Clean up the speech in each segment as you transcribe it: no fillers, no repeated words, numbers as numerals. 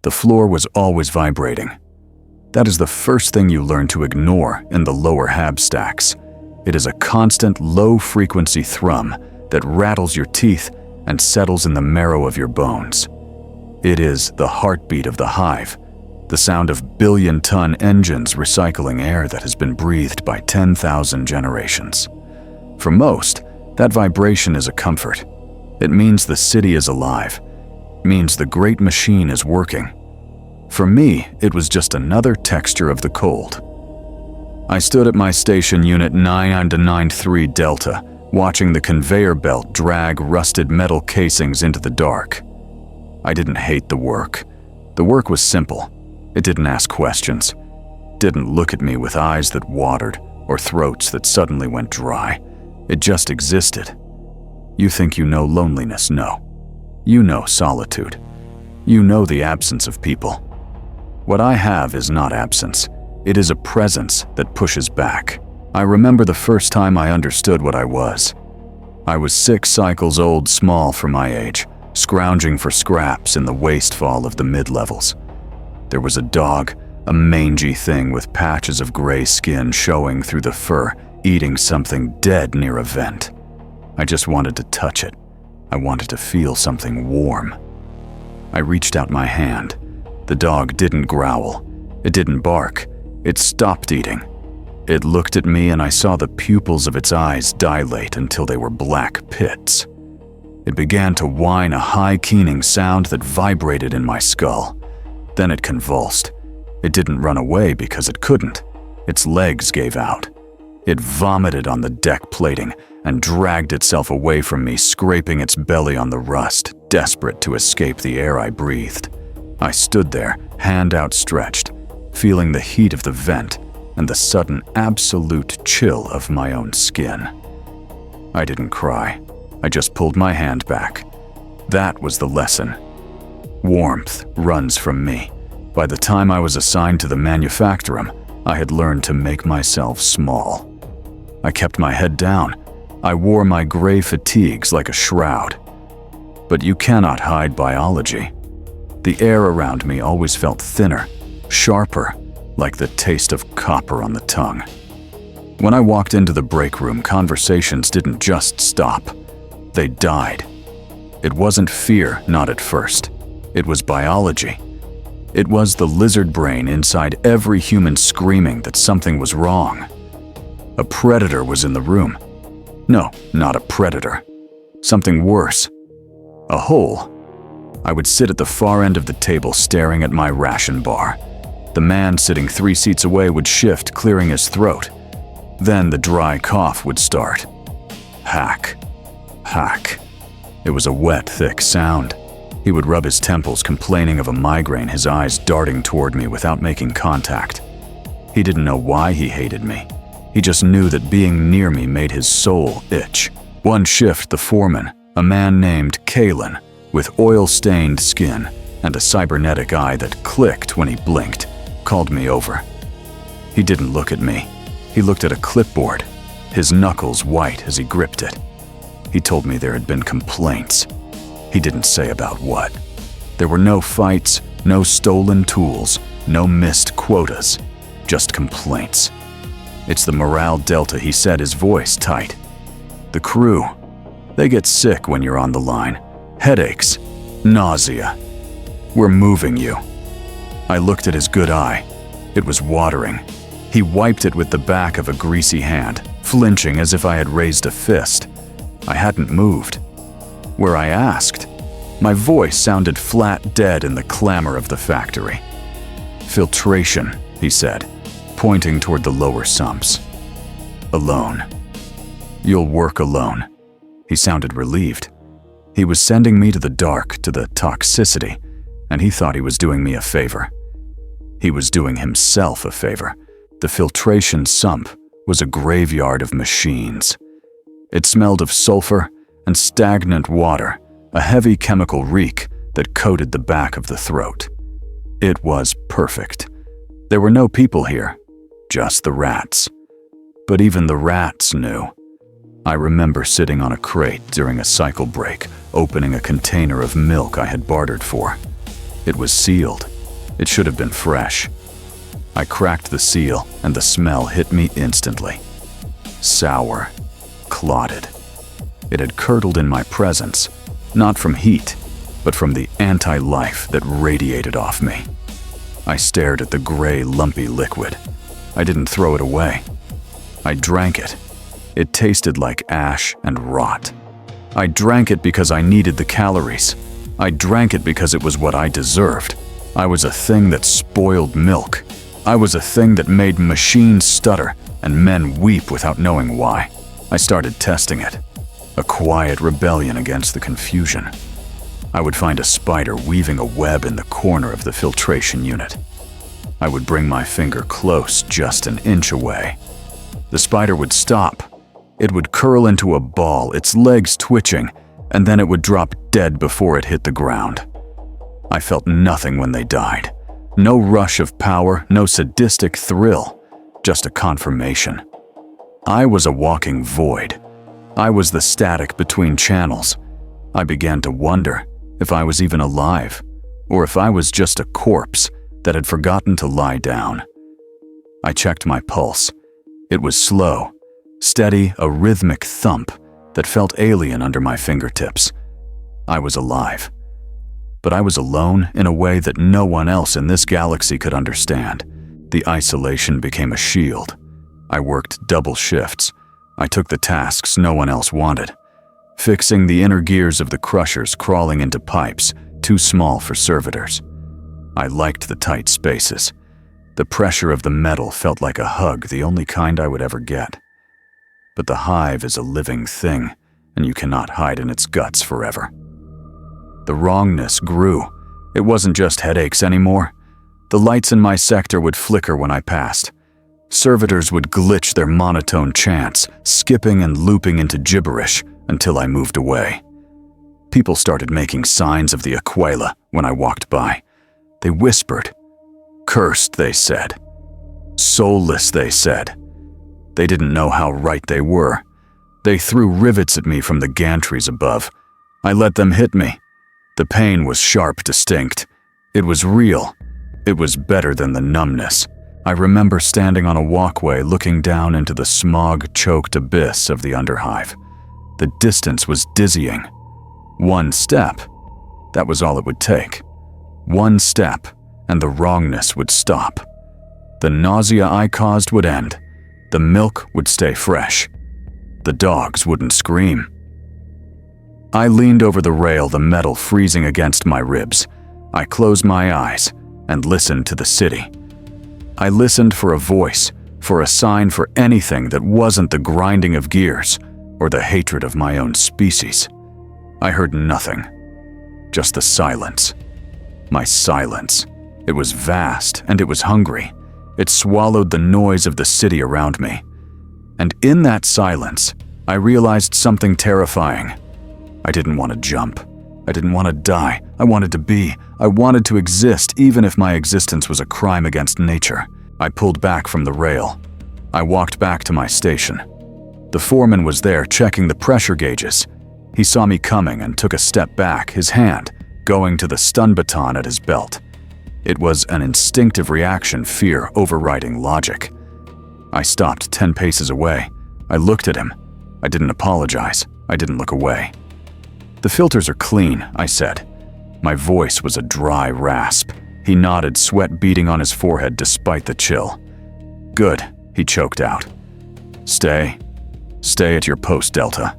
The floor was always vibrating. That is the first thing you learn to ignore in the lower hab stacks. It is a constant low-frequency thrum that rattles your teeth and settles in the marrow of your bones. It is the heartbeat of the hive, the sound of billion-ton engines recycling air that has been breathed by 10,000 generations. For most, that vibration is a comfort. It means the city is alive, means the great machine is working. For me, it was just another texture of the cold. I stood at my station unit 9993 Delta, watching the conveyor belt drag rusted metal casings into the dark. I didn't hate the work. The work was simple. It didn't ask questions. Didn't look at me with eyes that watered or throats that suddenly went dry. It just existed. You think you know loneliness? No. You know solitude. You know the absence of people. What I have is not absence. It is a presence that pushes back. I remember the first time I understood what I was. I was 6 cycles old, small for my age, scrounging for scraps in the wastefall of the mid-levels. There was a dog, a mangy thing with patches of gray skin showing through the fur, eating something dead near a vent. I just wanted to touch it. I wanted to feel something warm. I reached out my hand. The dog didn't growl. It didn't bark. It stopped eating. It looked at me and I saw the pupils of its eyes dilate until they were black pits. It began to whine a high keening sound that vibrated in my skull. Then it convulsed. It didn't run away because it couldn't. Its legs gave out. It vomited on the deck plating and dragged itself away from me, scraping its belly on the rust, desperate to escape the air I breathed. I stood there, hand outstretched, feeling the heat of the vent and the sudden absolute chill of my own skin. I didn't cry. I just pulled my hand back. That was the lesson. Warmth runs from me. By the time I was assigned to the manufactorum, I had learned to make myself small. I kept my head down. I wore my gray fatigues like a shroud. But you cannot hide biology. The air around me always felt thinner, sharper, like the taste of copper on the tongue. When I walked into the break room, conversations didn't just stop. They died. It wasn't fear, not at first. It was biology. It was the lizard brain inside every human screaming that something was wrong. A predator was in the room. No, not a predator. Something worse. A hole. I would sit at the far end of the table staring at my ration bar. The man sitting 3 seats away would shift, clearing his throat. Then the dry cough would start. Hack. Hack. It was a wet, thick sound. He would rub his temples, complaining of a migraine, his eyes darting toward me without making contact. He didn't know why he hated me. He just knew that being near me made his soul itch. One shift, the foreman, a man named Kalen, with oil-stained skin and a cybernetic eye that clicked when he blinked, called me over. He didn't look at me. He looked at a clipboard, his knuckles white as he gripped it. He told me there had been complaints. He didn't say about what. There were no fights, no stolen tools, no missed quotas, just complaints. It's the morale delta, he said, his voice tight. The crew, they get sick when you're on the line. Headaches, nausea. We're moving you. I looked at his good eye. It was watering. He wiped it with the back of a greasy hand, flinching as if I had raised a fist. I hadn't moved. Where I asked, my voice sounded flat dead in the clamor of the factory. Filtration, he said, pointing toward the lower sumps. Alone. You'll work alone. He sounded relieved. He was sending me to the dark, to the toxicity, and he thought he was doing me a favor. He was doing himself a favor. The filtration sump was a graveyard of machines. It smelled of sulfur and stagnant water, a heavy chemical reek that coated the back of the throat. It was perfect. There were no people here, just the rats. But even the rats knew. I remember sitting on a crate during a cycle break, opening a container of milk I had bartered for. It was sealed, It should have been fresh. I cracked the seal, and the smell hit me instantly. Sour, clotted. It had curdled in my presence, not from heat, but from the anti-life that radiated off me. I stared at the gray, lumpy liquid. I didn't throw it away. I drank it. It tasted like ash and rot. I drank it because I needed the calories. I drank it because it was what I deserved. I was a thing that spoiled milk. I was a thing that made machines stutter and men weep without knowing why. I started testing it. A quiet rebellion against the confusion. I would find a spider weaving a web in the corner of the filtration unit. I would bring my finger close, just an inch away. The spider would stop. It would curl into a ball, its legs twitching, and then it would drop dead before it hit the ground. I felt nothing when they died. No rush of power, no sadistic thrill, just a confirmation. I was a walking void. I was the static between channels. I began to wonder if I was even alive, or if I was just a corpse that had forgotten to lie down. I checked my pulse. It was slow, steady, a rhythmic thump that felt alien under my fingertips. I was alive. But I was alone in a way that no one else in this galaxy could understand. The isolation became a shield. I worked double shifts. I took the tasks no one else wanted. Fixing the inner gears of the crushers crawling into pipes, too small for servitors. I liked the tight spaces. The pressure of the metal felt like a hug, the only kind I would ever get. But the hive is a living thing, and you cannot hide in its guts forever. The wrongness grew. It wasn't just headaches anymore. The lights in my sector would flicker when I passed. Servitors would glitch their monotone chants, skipping and looping into gibberish until I moved away. People started making signs of the Aquila when I walked by. They whispered. Cursed, they said. Soulless, they said. They didn't know how right they were. They threw rivets at me from the gantries above. I let them hit me. The pain was sharp, distinct. It was real. It was better than the numbness. I remember standing on a walkway looking down into the smog-choked abyss of the underhive. The distance was dizzying. One step. That was all it would take. One step, and the wrongness would stop. The nausea I caused would end. The milk would stay fresh. The dogs wouldn't scream. I leaned over the rail, the metal freezing against my ribs. I closed my eyes and listened to the city. I listened for a voice, for a sign, for anything that wasn't the grinding of gears or the hatred of my own species. I heard nothing, just the silence. My silence. It was vast and it was hungry. It swallowed the noise of the city around me. And in that silence, I realized something terrifying. I didn't want to jump. I didn't want to die. I wanted to be. I wanted to exist, even if my existence was a crime against nature. I pulled back from the rail. I walked back to my station. The foreman was there, checking the pressure gauges. He saw me coming and took a step back, his hand going to the stun baton at his belt. It was an instinctive reaction, fear overriding logic. I stopped 10 paces away. I looked at him. I didn't apologize. I didn't look away. The filters are clean, I said. My voice was a dry rasp. He nodded, sweat beading on his forehead despite the chill. Good, he choked out. Stay at your post, Delta.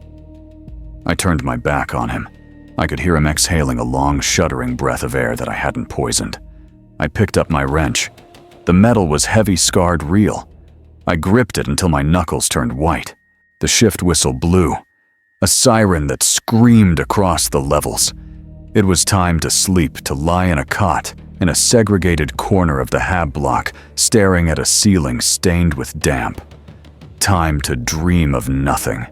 I turned my back on him. I could hear him exhaling a long, shuddering breath of air that I hadn't poisoned. I picked up my wrench. The metal was heavy, scarred, real. I gripped it until my knuckles turned white. The shift whistle blew. A siren that screamed across the levels. It was time to sleep, to lie in a cot, in a segregated corner of the hab block, staring at a ceiling stained with damp. Time to dream of nothing.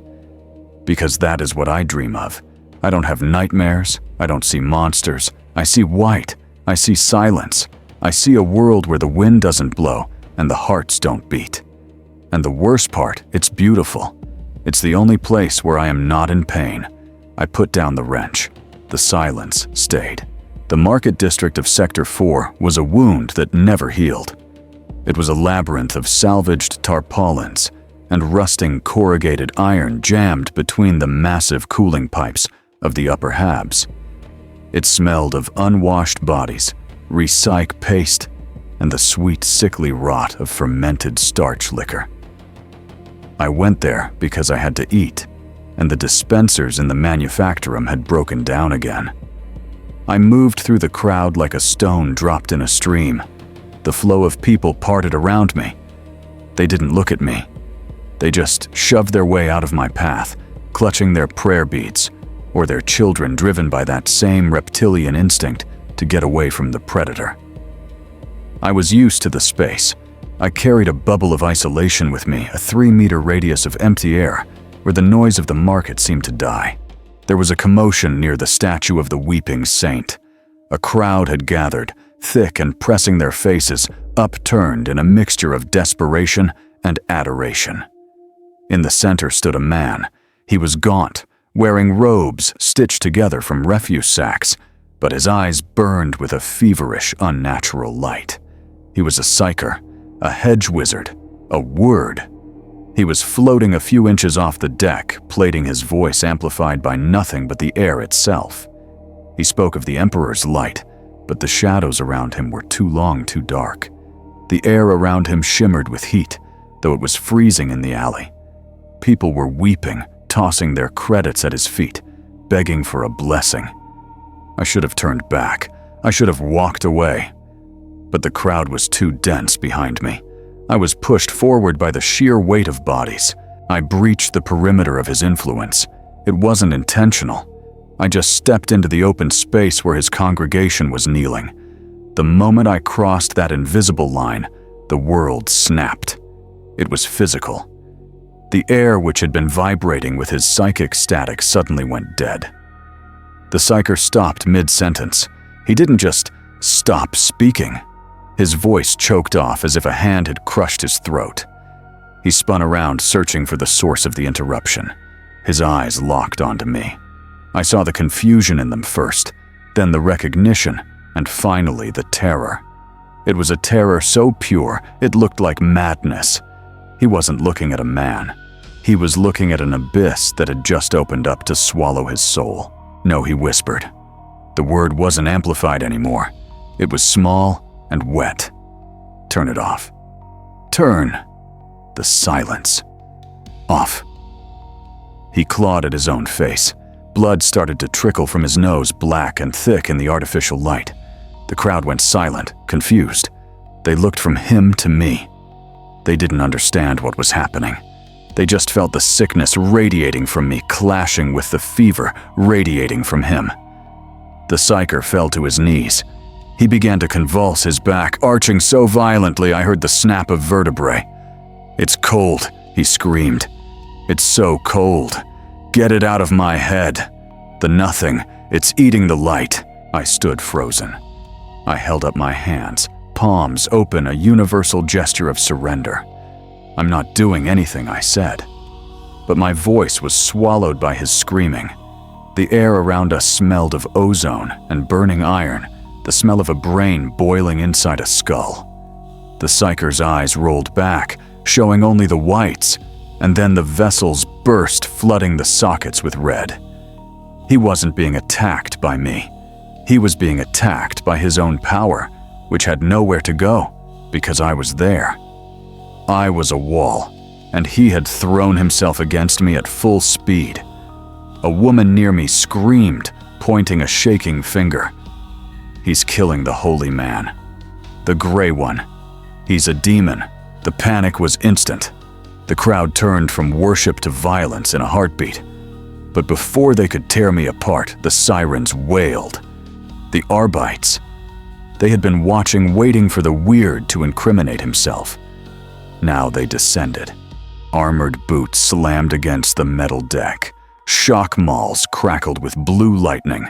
Because that is what I dream of. I don't have nightmares. I don't see monsters. I see white. I see silence. I see a world where the wind doesn't blow and the hearts don't beat. And the worst part, it's beautiful. It's the only place where I am not in pain. I put down the wrench. The silence stayed. The market district of Sector 4 was a wound that never healed. It was a labyrinth of salvaged tarpaulins and rusting corrugated iron jammed between the massive cooling pipes of the upper habs. It smelled of unwashed bodies, recyc paste, and the sweet, sickly rot of fermented starch liquor. I went there because I had to eat, and the dispensers in the manufactorum had broken down again. I moved through the crowd like a stone dropped in a stream. The flow of people parted around me. They didn't look at me. They just shoved their way out of my path, clutching their prayer beads, or their children driven by that same reptilian instinct to get away from the predator. I was used to the space. I carried a bubble of isolation with me, a 3-meter radius of empty air, where the noise of the market seemed to die. There was a commotion near the statue of the weeping saint. A crowd had gathered, thick and pressing their faces, upturned in a mixture of desperation and adoration. In the center stood a man. He was gaunt, wearing robes stitched together from refuse sacks, but his eyes burned with a feverish, unnatural light. He was a psyker, a hedge wizard, a word. He was floating a few inches off the deck, plating his voice amplified by nothing but the air itself. He spoke of the Emperor's light, but the shadows around him were too long, too dark. The air around him shimmered with heat, though it was freezing in the alley. People were weeping, tossing their credits at his feet, begging for a blessing. I should have turned back. I should have walked away. But the crowd was too dense behind me. I was pushed forward by the sheer weight of bodies. I breached the perimeter of his influence. It wasn't intentional. I just stepped into the open space where his congregation was kneeling. The moment I crossed that invisible line, the world snapped. It was physical. The air which had been vibrating with his psychic static suddenly went dead. The psyker stopped mid-sentence. He didn't just stop speaking. His voice choked off as if a hand had crushed his throat. He spun around, searching for the source of the interruption. His eyes locked onto me. I saw the confusion in them first, then the recognition, and finally the terror. It was a terror so pure, it looked like madness. He wasn't looking at a man. He was looking at an abyss that had just opened up to swallow his soul. No, he whispered. The word wasn't amplified anymore. It was small and wet. Turn it off. Turn. The silence. Off. He clawed at his own face. Blood started to trickle from his nose, black and thick in the artificial light. The crowd went silent, confused. They looked from him to me. They didn't understand what was happening. They just felt the sickness radiating from me, clashing with the fever radiating from him. The psyker fell to his knees. He began to convulse, his back arching so violently I heard the snap of vertebrae. "It's cold," he screamed. "It's so cold. Get it out of my head. The nothing, it's eating the light." I stood frozen. I held up my hands, palms open, a universal gesture of surrender. "I'm not doing anything," I said. But my voice was swallowed by his screaming. The air around us smelled of ozone and burning iron, the smell of a brain boiling inside a skull. The psyker's eyes rolled back, showing only the whites, and then the vessels burst, flooding the sockets with red. He wasn't being attacked by me. He was being attacked by his own power, which had nowhere to go, because I was there. I was a wall, and he had thrown himself against me at full speed. A woman near me screamed, pointing a shaking finger. "He's killing the holy man. The gray one. He's a demon." The panic was instant. The crowd turned from worship to violence in a heartbeat. But before they could tear me apart, the sirens wailed. The Arbites. They had been watching, waiting for the weird to incriminate himself. Now they descended. Armored boots slammed against the metal deck. Shock mauls crackled with blue lightning.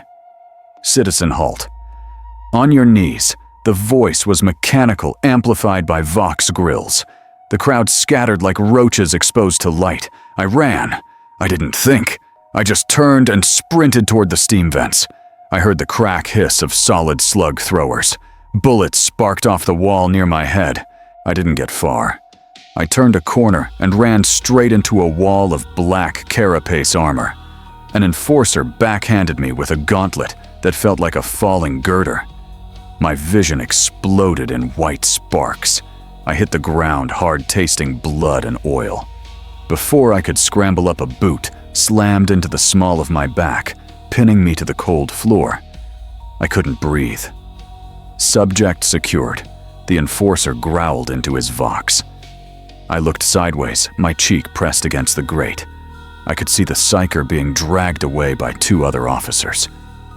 "Citizen, halt. On your knees." The voice was mechanical, amplified by Vox grills. The crowd scattered like roaches exposed to light. I ran. I didn't think. I just turned and sprinted toward the steam vents. I heard the crack hiss of solid slug throwers. Bullets sparked off the wall near my head. I didn't get far. I turned a corner and ran straight into a wall of black carapace armor. An enforcer backhanded me with a gauntlet that felt like a falling girder. My vision exploded in white sparks. I hit the ground, hard-tasting blood and oil. Before I could scramble up, a boot slammed into the small of my back, pinning me to the cold floor. I couldn't breathe. Subject secured. The enforcer growled into his vox. I looked sideways, my cheek pressed against the grate. I could see the psyker being dragged away by 2 other officers.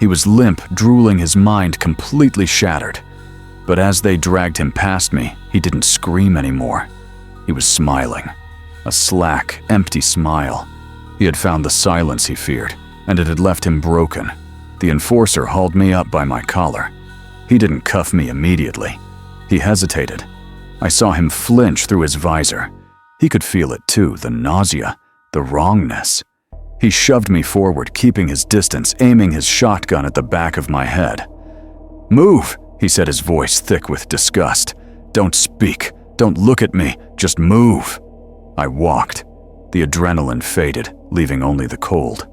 He was limp, drooling, his mind completely shattered. But as they dragged him past me, he didn't scream anymore. He was smiling. A slack, empty smile. He had found the silence he feared, and it had left him broken. The enforcer hauled me up by my collar. He didn't cuff me immediately. He hesitated. I saw him flinch through his visor. He could feel it too, the nausea, the wrongness. He shoved me forward, keeping his distance, aiming his shotgun at the back of my head. "Move," he said, his voice thick with disgust. "Don't speak. Don't look at me. Just move." I walked. The adrenaline faded, leaving only the cold.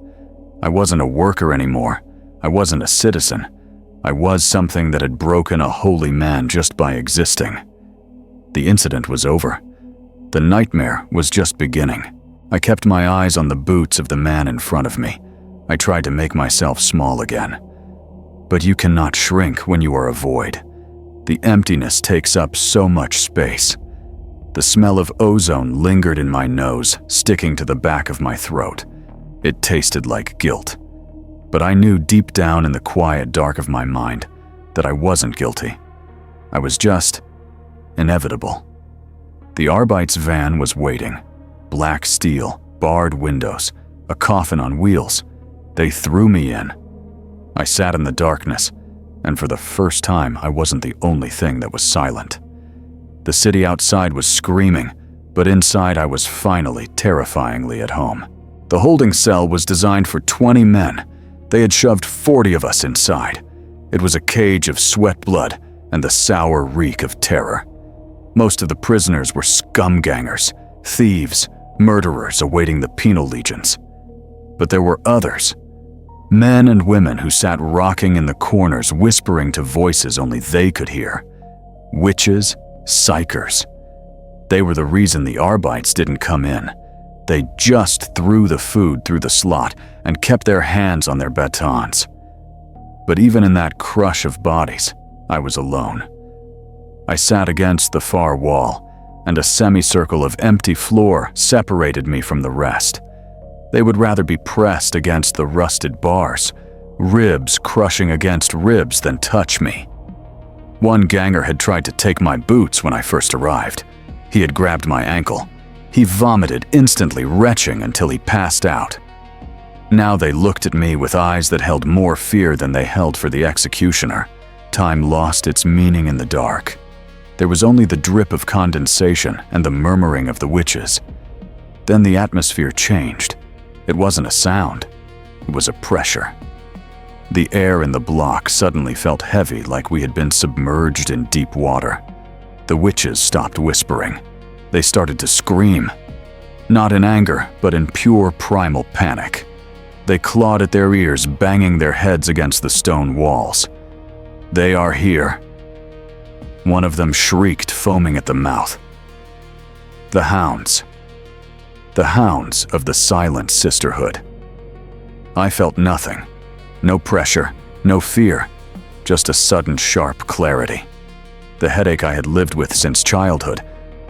I wasn't a worker anymore. I wasn't a citizen. I was something that had broken a holy man just by existing. The incident was over. The nightmare was just beginning. I kept my eyes on the boots of the man in front of me. I tried to make myself small again. But you cannot shrink when you are a void. The emptiness takes up so much space. The smell of ozone lingered in my nose, sticking to the back of my throat. It tasted like guilt. But I knew deep down in the quiet dark of my mind that I wasn't guilty. I was just inevitable. The Arbeit's van was waiting. Black steel, barred windows, a coffin on wheels. They threw me in. I sat in the darkness, and for the first time I wasn't the only thing that was silent. The city outside was screaming, but inside I was finally terrifyingly at home. The holding cell was designed for 20 men. They had shoved 40 of us inside. It was a cage of sweat blood and the sour reek of terror. Most of the prisoners were scumgangers, thieves, murderers awaiting the penal legions. But there were others. Men and women who sat rocking in the corners, whispering to voices only they could hear. Witches, psychers. They were the reason the Arbeits didn't come in. They just threw the food through the slot and kept their hands on their batons. But even in that crush of bodies, I was alone. I sat against the far wall, and a semicircle of empty floor separated me from the rest. They would rather be pressed against the rusted bars, ribs crushing against ribs, than touch me. One ganger had tried to take my boots when I first arrived. He had grabbed my ankle. He vomited, instantly retching until he passed out. Now they looked at me with eyes that held more fear than they held for the executioner. Time lost its meaning in the dark. There was only the drip of condensation and the murmuring of the witches. Then the atmosphere changed. It wasn't a sound. It was a pressure. The air in the block suddenly felt heavy, like we had been submerged in deep water. The witches stopped whispering. They started to scream. Not in anger, but in pure primal panic. They clawed at their ears, banging their heads against the stone walls. "They are here." One of them shrieked, foaming at the mouth. The hounds. The hounds of the Silent Sisterhood. I felt nothing. No pressure, no fear, just a sudden sharp clarity. The headache I had lived with since childhood,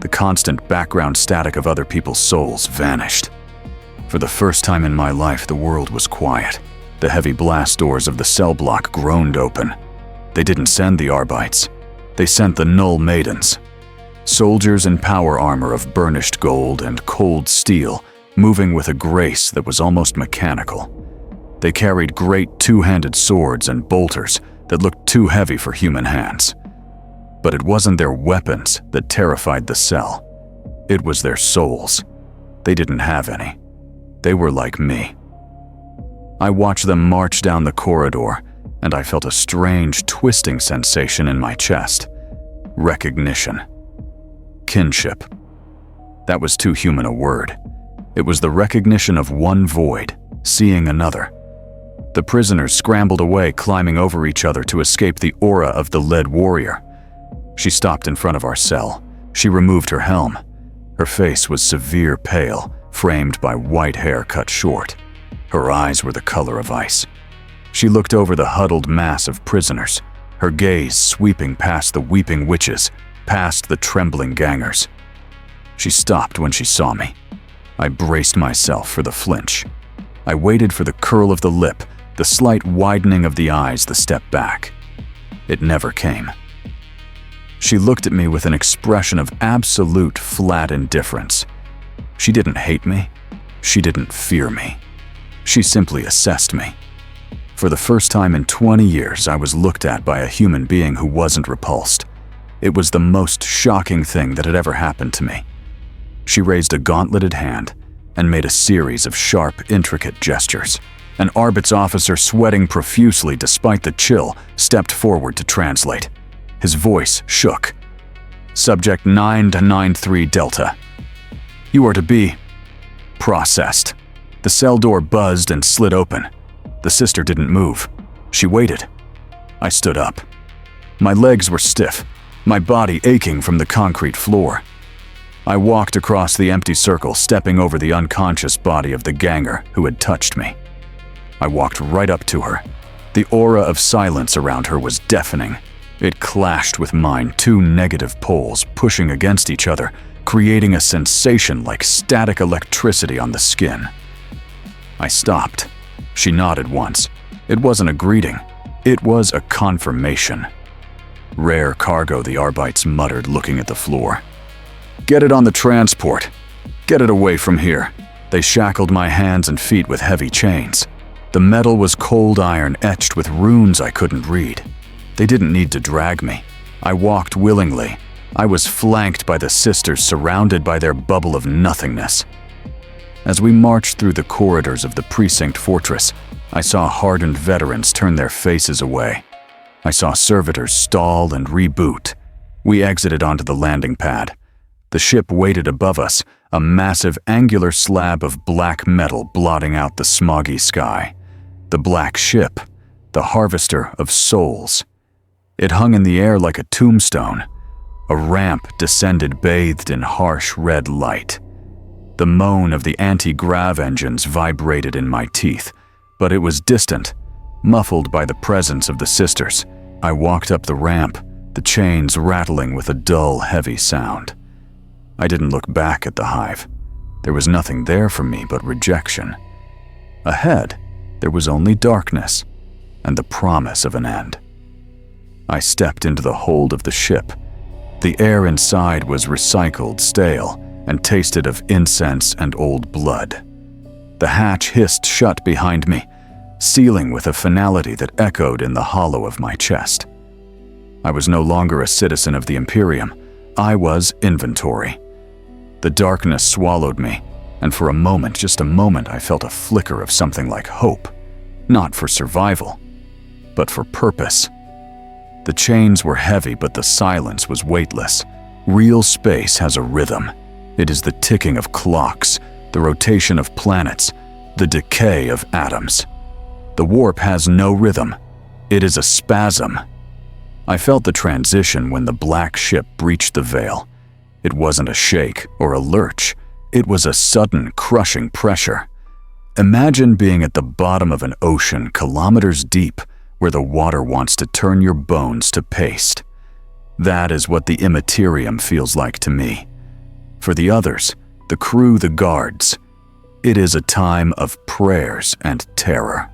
the constant background static of other people's souls, vanished. For the first time in my life, the world was quiet. The heavy blast doors of the cell block groaned open. They didn't send the Arbeits. They sent the Null Maidens. Soldiers in power armor of burnished gold and cold steel, moving with a grace that was almost mechanical. They carried great two-handed swords and bolters that looked too heavy for human hands. But it wasn't their weapons that terrified the cell. It was their souls. They didn't have any. They were like me. I watched them march down the corridor, and I felt a strange, twisting sensation in my chest. Recognition. Kinship. That was too human a word. It was the recognition of one void, seeing another. The prisoners scrambled away, climbing over each other to escape the aura of the lead warrior. She stopped in front of our cell. She removed her helm. Her face was severe pale, framed by white hair cut short. Her eyes were the color of ice. She looked over the huddled mass of prisoners, her gaze sweeping past the weeping witches, past the trembling gangers. She stopped when she saw me. I braced myself for the flinch. I waited for the curl of the lip, the slight widening of the eyes, the step back. It never came. She looked at me with an expression of absolute flat indifference. She didn't hate me. She didn't fear me. She simply assessed me. For the first time in 20 years, I was looked at by a human being who wasn't repulsed. It was the most shocking thing that had ever happened to me. She raised a gauntleted hand and made a series of sharp, intricate gestures. An Arbit's officer, sweating profusely despite the chill, stepped forward to translate. His voice shook. Subject 9-93 Delta. You are to be processed. The cell door buzzed and slid open. The sister didn't move. She waited. I stood up. My legs were stiff, my body aching from the concrete floor. I walked across the empty circle, stepping over the unconscious body of the ganger who had touched me. I walked right up to her. The aura of silence around her was deafening. It clashed with mine, two negative poles pushing against each other, creating a sensation like static electricity on the skin. I stopped. She nodded once. It wasn't a greeting. It was a confirmation. Rare cargo, the Arbites muttered, looking at the floor. Get it on the transport. Get it away from here. They shackled my hands and feet with heavy chains. The metal was cold iron etched with runes I couldn't read. They didn't need to drag me. I walked willingly. I was flanked by the sisters, surrounded by their bubble of nothingness. As we marched through the corridors of the precinct fortress, I saw hardened veterans turn their faces away. I saw servitors stall and reboot. We exited onto the landing pad. The ship waited above us, a massive angular slab of black metal blotting out the smoggy sky. The black ship, the harvester of souls. It hung in the air like a tombstone. A ramp descended bathed in harsh red light. The moan of the anti-grav engines vibrated in my teeth, but it was distant, muffled by the presence of the sisters. I walked up the ramp, the chains rattling with a dull, heavy sound. I didn't look back at the hive. There was nothing there for me but rejection. Ahead, there was only darkness and the promise of an end. I stepped into the hold of the ship. The air inside was recycled, stale, and tasted of incense and old blood. The hatch hissed shut behind me, sealing with a finality that echoed in the hollow of my chest. I was no longer a citizen of the Imperium. I was inventory. The darkness swallowed me, and for a moment, just a moment, I felt a flicker of something like hope. Not for survival, but for purpose. The chains were heavy, but the silence was weightless. Real space has a rhythm. It is the ticking of clocks, the rotation of planets, the decay of atoms. The warp has no rhythm. It is a spasm. I felt the transition when the black ship breached the veil. It wasn't a shake or a lurch. It was a sudden, crushing pressure. Imagine being at the bottom of an ocean kilometers deep, where the water wants to turn your bones to paste. That is what the Imperium feels like to me. For the others, the crew, the guards, it is a time of prayers and terror.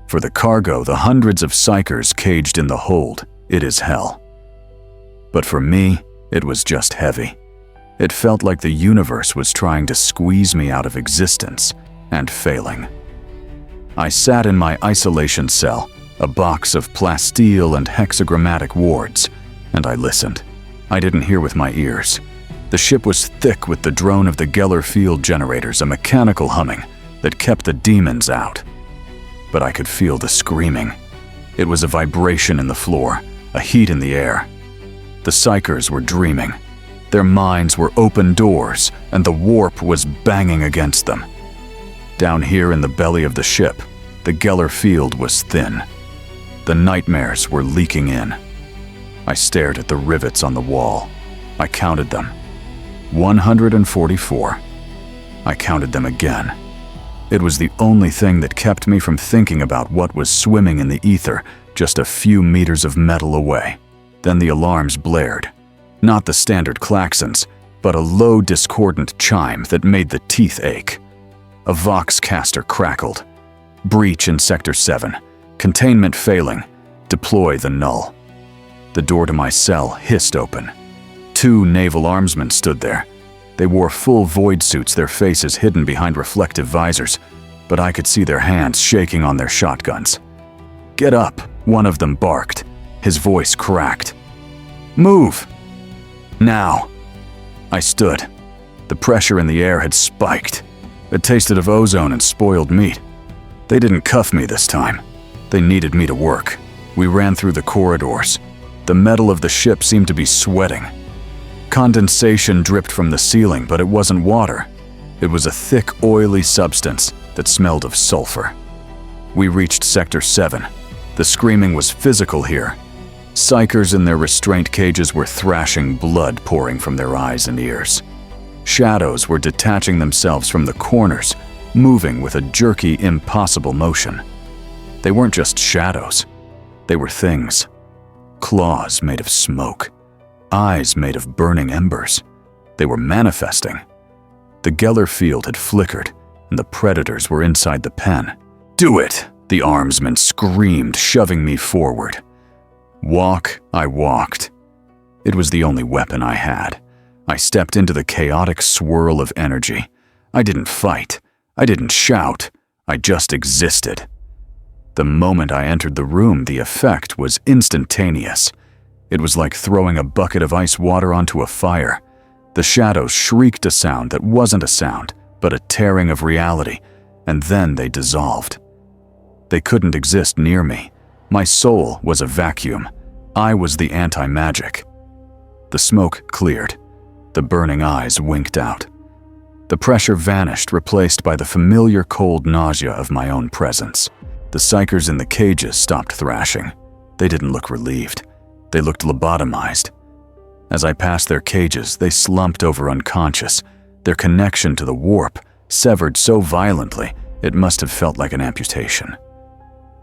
For the cargo, the hundreds of psychers caged in the hold, it is hell. But for me, it was just heavy. It felt like the universe was trying to squeeze me out of existence and failing. I sat in my isolation cell, a box of plasteel and hexagrammatic wards, and I listened. I didn't hear with my ears. The ship was thick with the drone of the Geller field generators, a mechanical humming that kept the demons out. But I could feel the screaming. It was a vibration in the floor, a heat in the air. The Psychers were dreaming. Their minds were open doors, and the warp was banging against them. Down here in the belly of the ship, the Geller field was thin. The nightmares were leaking in. I stared at the rivets on the wall. I counted them. 144. I counted them again. It was the only thing that kept me from thinking about what was swimming in the ether just a few meters of metal away. Then the alarms blared. Not the standard klaxons, but a low discordant chime that made the teeth ache. A Vox caster crackled. Breach in Sector 7. Containment failing. Deploy the null. The door to my cell hissed open. 2 naval armsmen stood there. They wore full void suits, their faces hidden behind reflective visors, but I could see their hands shaking on their shotguns. "Get up," one of them barked. His voice cracked. "Move! Now!" I stood. The pressure in the air had spiked. It tasted of ozone and spoiled meat. They didn't cuff me this time. They needed me to work. We ran through the corridors. The metal of the ship seemed to be sweating. Condensation dripped from the ceiling, but it wasn't water. It was a thick, oily substance that smelled of sulfur. We reached Sector 7. The screaming was physical here. Psychers in their restraint cages were thrashing, blood pouring from their eyes and ears. Shadows were detaching themselves from the corners, moving with a jerky, impossible motion. They weren't just shadows. They were things. Claws made of smoke. Eyes made of burning embers. They were manifesting. The Geller field had flickered, and the predators were inside the pen. "Do it!" the armsman screamed, shoving me forward. Walk, I walked. It was the only weapon I had. I stepped into the chaotic swirl of energy. I didn't fight. I didn't shout. I just existed. The moment I entered the room, the effect was instantaneous. It was like throwing a bucket of ice water onto a fire. The shadows shrieked a sound that wasn't a sound, but a tearing of reality, and then they dissolved. They couldn't exist near me. My soul was a vacuum. I was the anti-magic. The smoke cleared. The burning eyes winked out. The pressure vanished, replaced by the familiar cold nausea of my own presence. The Psychers in the cages stopped thrashing. They didn't look relieved. They looked lobotomized. As I passed their cages, they slumped over unconscious, their connection to the warp severed so violently it must have felt like an amputation.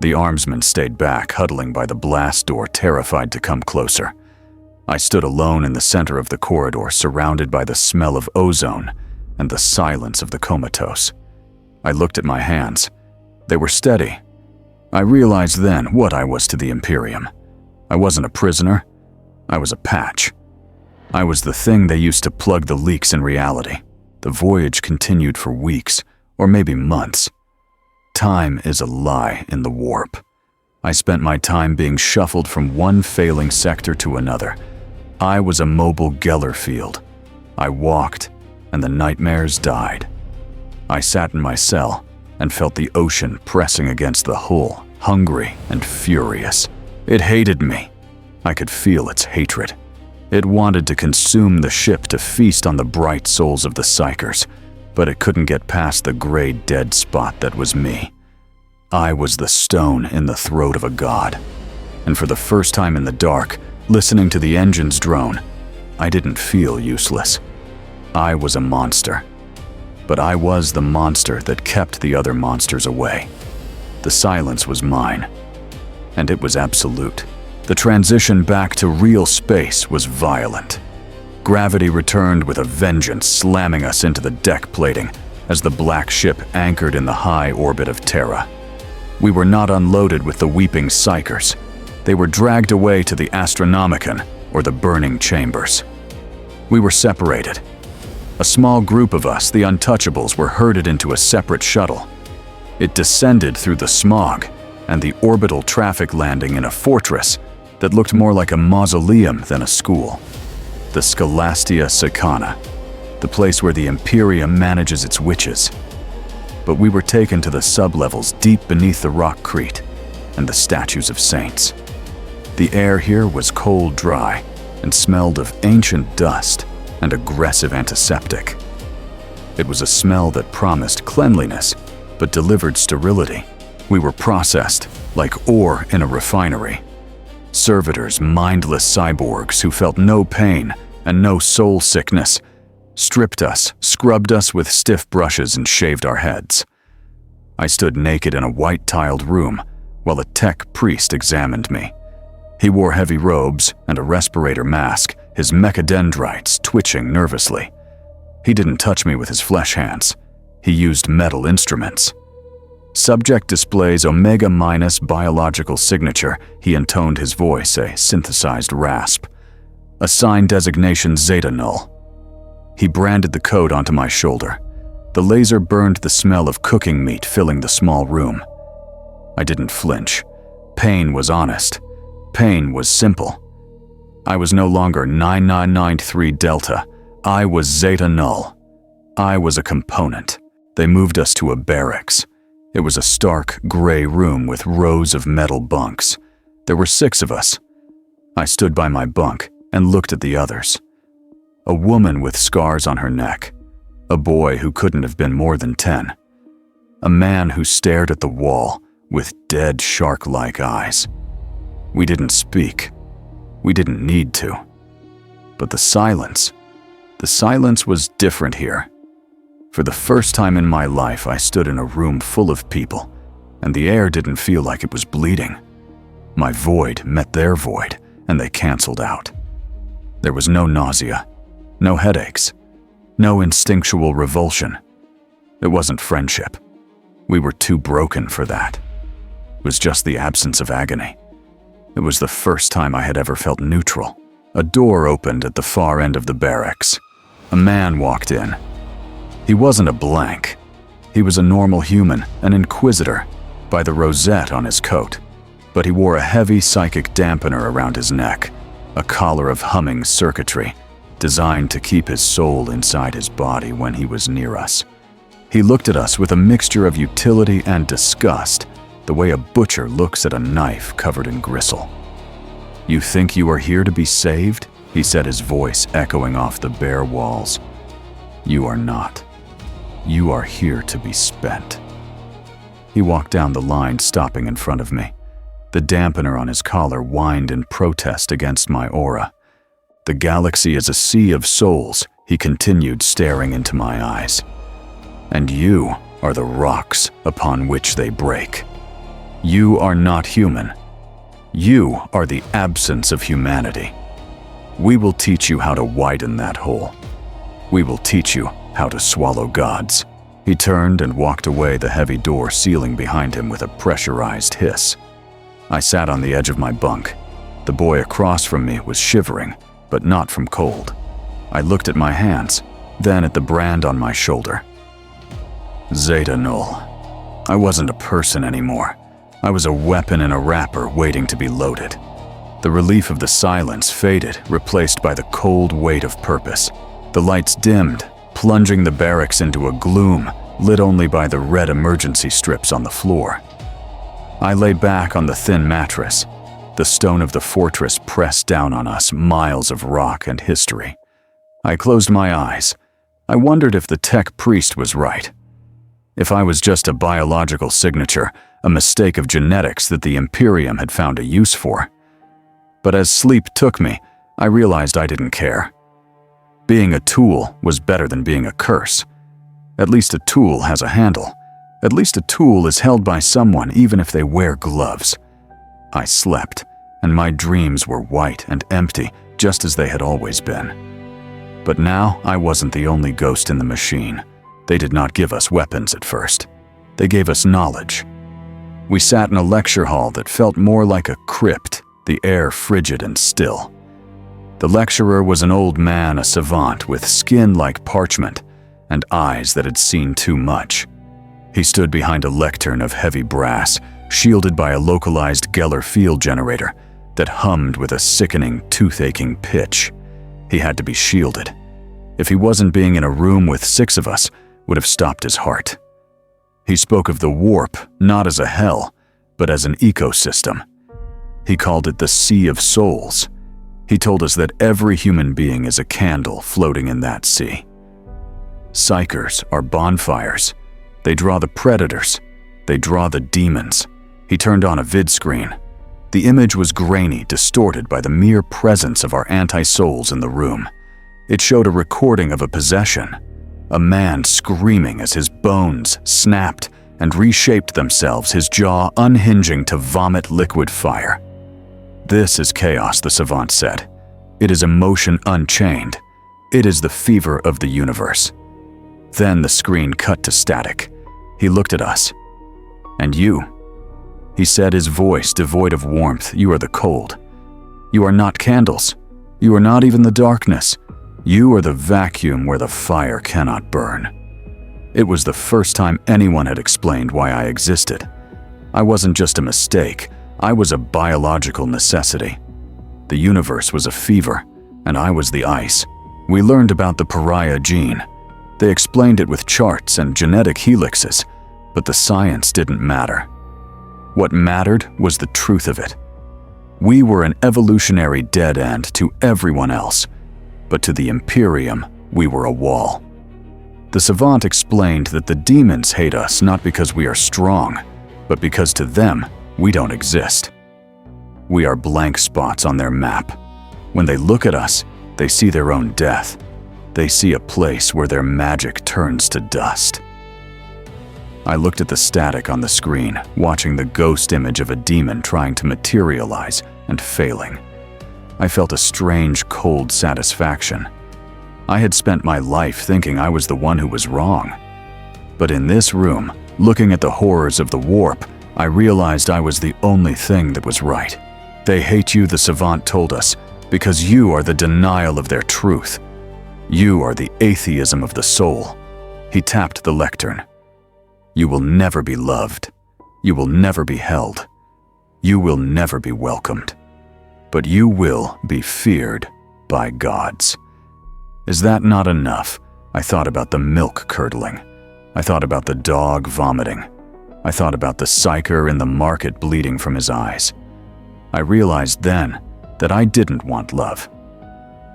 The armsmen stayed back, huddling by the blast door, terrified to come closer. I stood alone in the center of the corridor, surrounded by the smell of ozone and the silence of the comatose. I looked at my hands. They were steady. I realized then what I was to the Imperium. I wasn't a prisoner. I was a patch. I was the thing they used to plug the leaks in reality. The voyage continued for weeks, or maybe months. Time is a lie in the warp. I spent my time being shuffled from one failing sector to another. I was a mobile Geller field. I walked, and the nightmares died. I sat in my cell and felt the ocean pressing against the hull, hungry and furious. It hated me. I could feel its hatred. It wanted to consume the ship to feast on the bright souls of the Psychers, but it couldn't get past the gray dead spot that was me. I was the stone in the throat of a god. And for the first time in the dark, listening to the engines drone, I didn't feel useless. I was a monster. But I was the monster that kept the other monsters away. The silence was mine. And it was absolute. The transition back to real space was violent. Gravity returned with a vengeance, slamming us into the deck plating as the black ship anchored in the high orbit of Terra. We were not unloaded with the weeping Psychers. They were dragged away to the Astronomicon, or the burning chambers. We were separated. A small group of us, the Untouchables, were herded into a separate shuttle. It descended through the smog and the orbital traffic landing in a fortress that looked more like a mausoleum than a school. The Scholastia Sicana, the place where the Imperium manages its witches. But we were taken to the sublevels deep beneath the rock crete, and the statues of saints. The air here was cold dry and smelled of ancient dust and aggressive antiseptic. It was a smell that promised cleanliness, but delivered sterility. We were processed like ore in a refinery. Servitors, mindless cyborgs who felt no pain and no soul sickness, stripped us, scrubbed us with stiff brushes, and shaved our heads. I stood naked in a white-tiled room while a tech priest examined me. He wore heavy robes and a respirator mask, his mechadendrites twitching nervously. He didn't touch me with his flesh hands. He used metal instruments. Subject displays Omega- biological signature. He intoned his voice, a synthesized rasp. Assign designation Zeta Null. He branded the code onto my shoulder. The laser burned the smell of cooking meat filling the small room. I didn't flinch. Pain was honest. Pain was simple. I was no longer 9993 Delta. I was Zeta Null. I was a component. They moved us to a barracks. It was a stark, gray room with rows of metal bunks. There were 6 of us. I stood by my bunk and looked at the others. A woman with scars on her neck. A boy who couldn't have been more than 10. A man who stared at the wall with dead shark-like eyes. We didn't speak. We didn't need to. But the silence was different here. For the first time in my life, I stood in a room full of people, and the air didn't feel like it was bleeding. My void met their void, and they canceled out. There was no nausea, no headaches, no instinctual revulsion. It wasn't friendship. We were too broken for that. It was just the absence of agony. It was the first time I had ever felt neutral. A door opened at the far end of the barracks. A man walked in. He wasn't a blank. He was a normal human, an inquisitor, by the rosette on his coat. But he wore a heavy psychic dampener around his neck, a collar of humming circuitry, designed to keep his soul inside his body when he was near us. He looked at us with a mixture of utility and disgust, the way a butcher looks at a knife covered in gristle. "You think you are here to be saved?" he said, his voice echoing off the bare walls. "You are not. You are here to be spent." He walked down the line, stopping in front of me. The dampener on his collar whined in protest against my aura. "The galaxy is a sea of souls," he continued, staring into my eyes. "And you are the rocks upon which they break. You are not human. You are the absence of humanity. We will teach you how to widen that hole. We will teach you how to swallow gods." He turned and walked away, the heavy door sealing behind him with a pressurized hiss. I sat on the edge of my bunk. The boy across from me was shivering, but not from cold. I looked at my hands, then at the brand on my shoulder. Zeta Null. I wasn't a person anymore. I was a weapon in a wrapper waiting to be loaded. The relief of the silence faded, replaced by the cold weight of purpose. The lights dimmed, plunging the barracks into a gloom lit only by the red emergency strips on the floor. I lay back on the thin mattress. The stone of the fortress pressed down on us, miles of rock and history. I closed my eyes. I wondered if the tech priest was right. If I was just a biological signature, a mistake of genetics that the Imperium had found a use for. But as sleep took me, I realized I didn't care. Being a tool was better than being a curse. At least a tool has a handle. At least a tool is held by someone, even if they wear gloves. I slept, and my dreams were white and empty, just as they had always been. But now I wasn't the only ghost in the machine. They did not give us weapons at first. They gave us knowledge. We sat in a lecture hall that felt more like a crypt, the air frigid and still. The lecturer was an old man, a savant with skin like parchment and eyes that had seen too much. He stood behind a lectern of heavy brass, shielded by a localized Geller field generator that hummed with a sickening, toothacheing pitch. He had to be shielded. If he wasn't being in a room with 6 of us, would have stopped his heart. He spoke of the warp not as a hell, but as an ecosystem. He called it the Sea of Souls. He told us that every human being is a candle floating in that sea. Psychers are bonfires. They draw the predators. They draw the demons. He turned on a vid screen. The image was grainy, distorted by the mere presence of our anti-souls in the room. It showed a recording of a possession. A man screaming as his bones snapped and reshaped themselves, his jaw unhinging to vomit liquid fire. This is chaos, the savant said. It is emotion unchained. It is the fever of the universe. Then the screen cut to static. He looked at us. And you? He said, his voice devoid of warmth, you are the cold. You are not candles. You are not even the darkness. You are the vacuum where the fire cannot burn. It was the first time anyone had explained why I existed. I wasn't just a mistake. I was a biological necessity. The universe was a fever, and I was the ice. We learned about the Pariah gene. They explained it with charts and genetic helixes, but the science didn't matter. What mattered was the truth of it. We were an evolutionary dead end to everyone else, but to the Imperium, we were a wall. The savant explained that the demons hate us not because we are strong, but because to them, we don't exist. We are blank spots on their map. When they look at us, they see their own death. They see a place where their magic turns to dust. I looked at the static on the screen, watching the ghost image of a demon trying to materialize and failing. I felt a strange, cold satisfaction. I had spent my life thinking I was the one who was wrong. But in this room, looking at the horrors of the warp, I realized I was the only thing that was right. They hate you, the savant told us, because you are the denial of their truth. You are the atheism of the soul. He tapped the lectern. You will never be loved. You will never be held. You will never be welcomed. But you will be feared by gods. Is that not enough? I thought about the milk curdling. I thought about the dog vomiting. I thought about the psyker in the market bleeding from his eyes. I realized then that I didn't want love.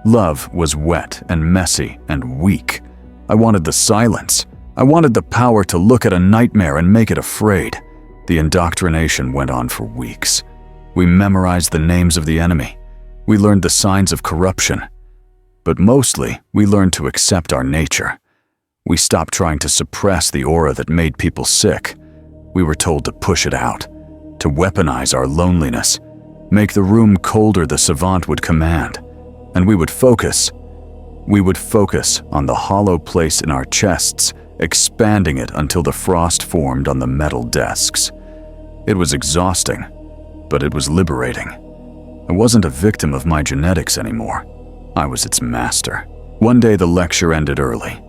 Love was wet and messy and weak. I wanted the silence. I wanted the power to look at a nightmare and make it afraid. The indoctrination went on for weeks. We memorized the names of the enemy. We learned the signs of corruption. But mostly, we learned to accept our nature. We stopped trying to suppress the aura that made people sick. We were told to push it out, to weaponize our loneliness, make the room colder the savant would command, and we would focus. We would focus on the hollow place in our chests, expanding it until the frost formed on the metal desks. It was exhausting, but it was liberating. I wasn't a victim of my genetics anymore. I was its master. One day the lecture ended early.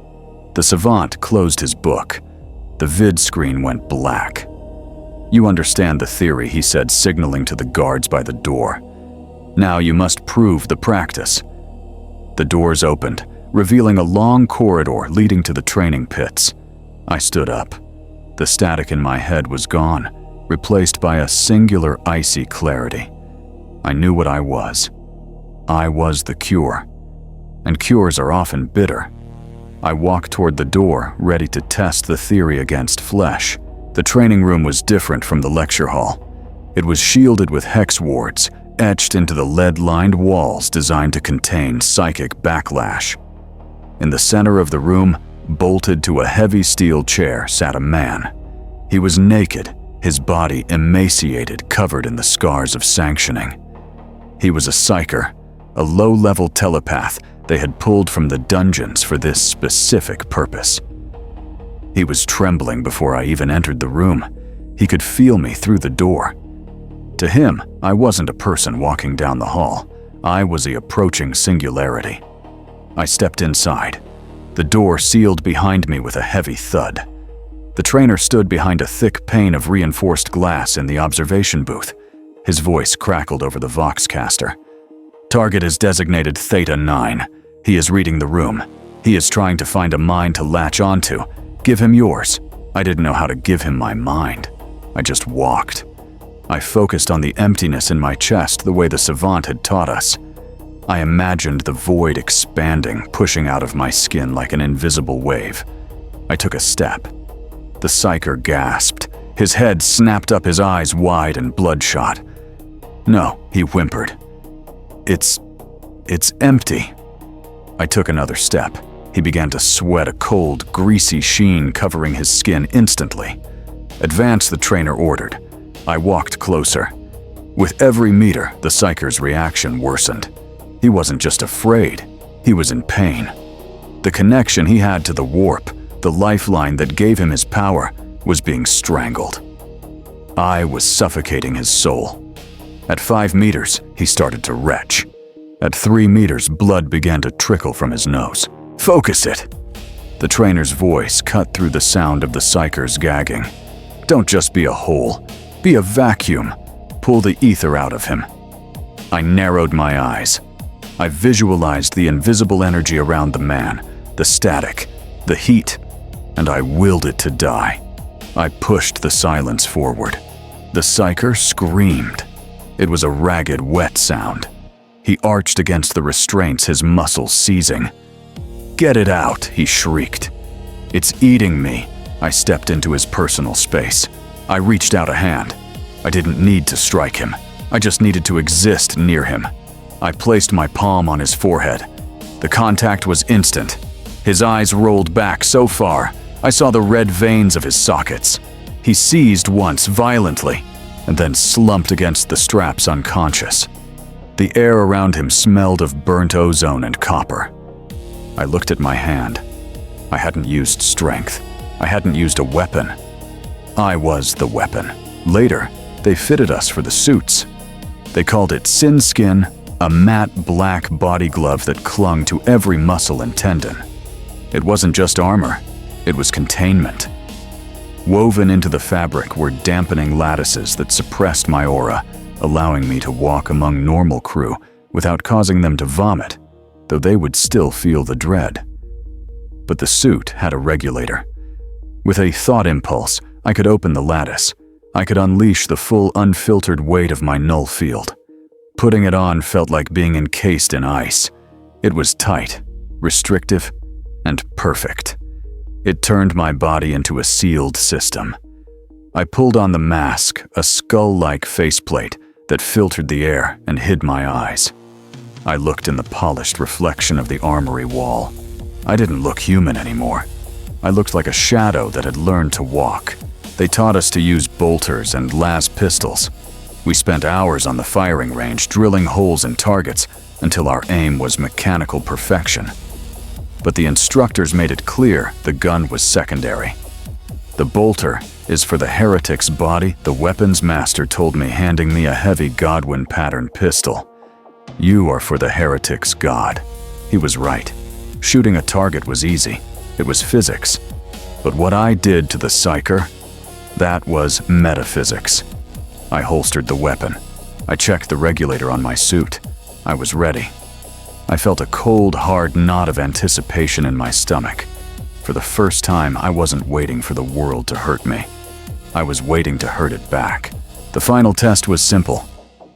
The savant closed his book. The vid screen went black. You understand the theory, he said, signaling to the guards by the door. Now you must prove the practice. The doors opened, revealing a long corridor leading to the training pits. I stood up. The static in my head was gone, replaced by a singular icy clarity. I knew what I was. I was the cure. And cures are often bitter. I walked toward the door, ready to test the theory against flesh. The training room was different from the lecture hall. It was shielded with hex wards, etched into the lead-lined walls designed to contain psychic backlash. In the center of the room, bolted to a heavy steel chair, sat a man. He was naked, his body emaciated, covered in the scars of sanctioning. He was a psyker, a low-level telepath they had pulled from the dungeons for this specific purpose. He was trembling before I even entered the room. He could feel me through the door. To him, I wasn't a person walking down the hall. I was the approaching singularity. I stepped inside. The door sealed behind me with a heavy thud. The trainer stood behind a thick pane of reinforced glass in the observation booth. His voice crackled over the Voxcaster. Target is designated Theta 9. He is reading the room. He is trying to find a mind to latch onto. Give him yours. I didn't know how to give him my mind. I just walked. I focused on the emptiness in my chest the way the savant had taught us. I imagined the void expanding, pushing out of my skin like an invisible wave. I took a step. The psyker gasped. His head snapped up, his eyes wide and bloodshot. "No," he whimpered. It's empty." I took another step. He began to sweat, a cold, greasy sheen covering his skin instantly. "Advance," the trainer ordered. I walked closer. With every meter, the psyker's reaction worsened. He wasn't just afraid, he was in pain. The connection he had to the warp, the lifeline that gave him his power, was being strangled. I was suffocating his soul. At 5 meters, he started to retch. At 3 meters, blood began to trickle from his nose. "Focus it!" The trainer's voice cut through the sound of the psyker's gagging. "Don't just be a hole. Be a vacuum. Pull the ether out of him." I narrowed my eyes. I visualized the invisible energy around the man, the static, the heat, and I willed it to die. I pushed the silence forward. The psyker screamed. It was a ragged, wet sound. He arched against the restraints, his muscles seizing. "Get it out," he shrieked. "It's eating me." I stepped into his personal space. I reached out a hand. I didn't need to strike him. I just needed to exist near him. I placed my palm on his forehead. The contact was instant. His eyes rolled back so far, I saw the red veins of his sockets. He seized once violently, and then slumped against the straps unconscious. The air around him smelled of burnt ozone and copper. I looked at my hand. I hadn't used strength. I hadn't used a weapon. I was the weapon. Later, they fitted us for the suits. They called it Sin Skin, a matte black body glove that clung to every muscle and tendon. It wasn't just armor, it was containment. Woven into the fabric were dampening lattices that suppressed my aura, allowing me to walk among normal crew without causing them to vomit, though they would still feel the dread. But the suit had a regulator. With a thought impulse, I could open the lattice. I could unleash the full, unfiltered weight of my null field. Putting it on felt like being encased in ice. It was tight, restrictive, and perfect. It turned my body into a sealed system. I pulled on the mask, a skull-like faceplate that filtered the air and hid my eyes. I looked in the polished reflection of the armory wall. I didn't look human anymore. I looked like a shadow that had learned to walk. They taught us to use bolters and las pistols. We spent hours on the firing range drilling holes in targets until our aim was mechanical perfection. But the instructors made it clear the gun was secondary. The bolter is for the heretic's body, the weapons master told me, handing me a heavy Godwin pattern pistol. You are for the heretic's god. He was right. Shooting a target was easy. It was physics. But what I did to the psyker, that was metaphysics. I holstered the weapon. I checked the regulator on my suit. I was ready. I felt a cold, hard knot of anticipation in my stomach. For the first time, I wasn't waiting for the world to hurt me. I was waiting to hurt it back. The final test was simple.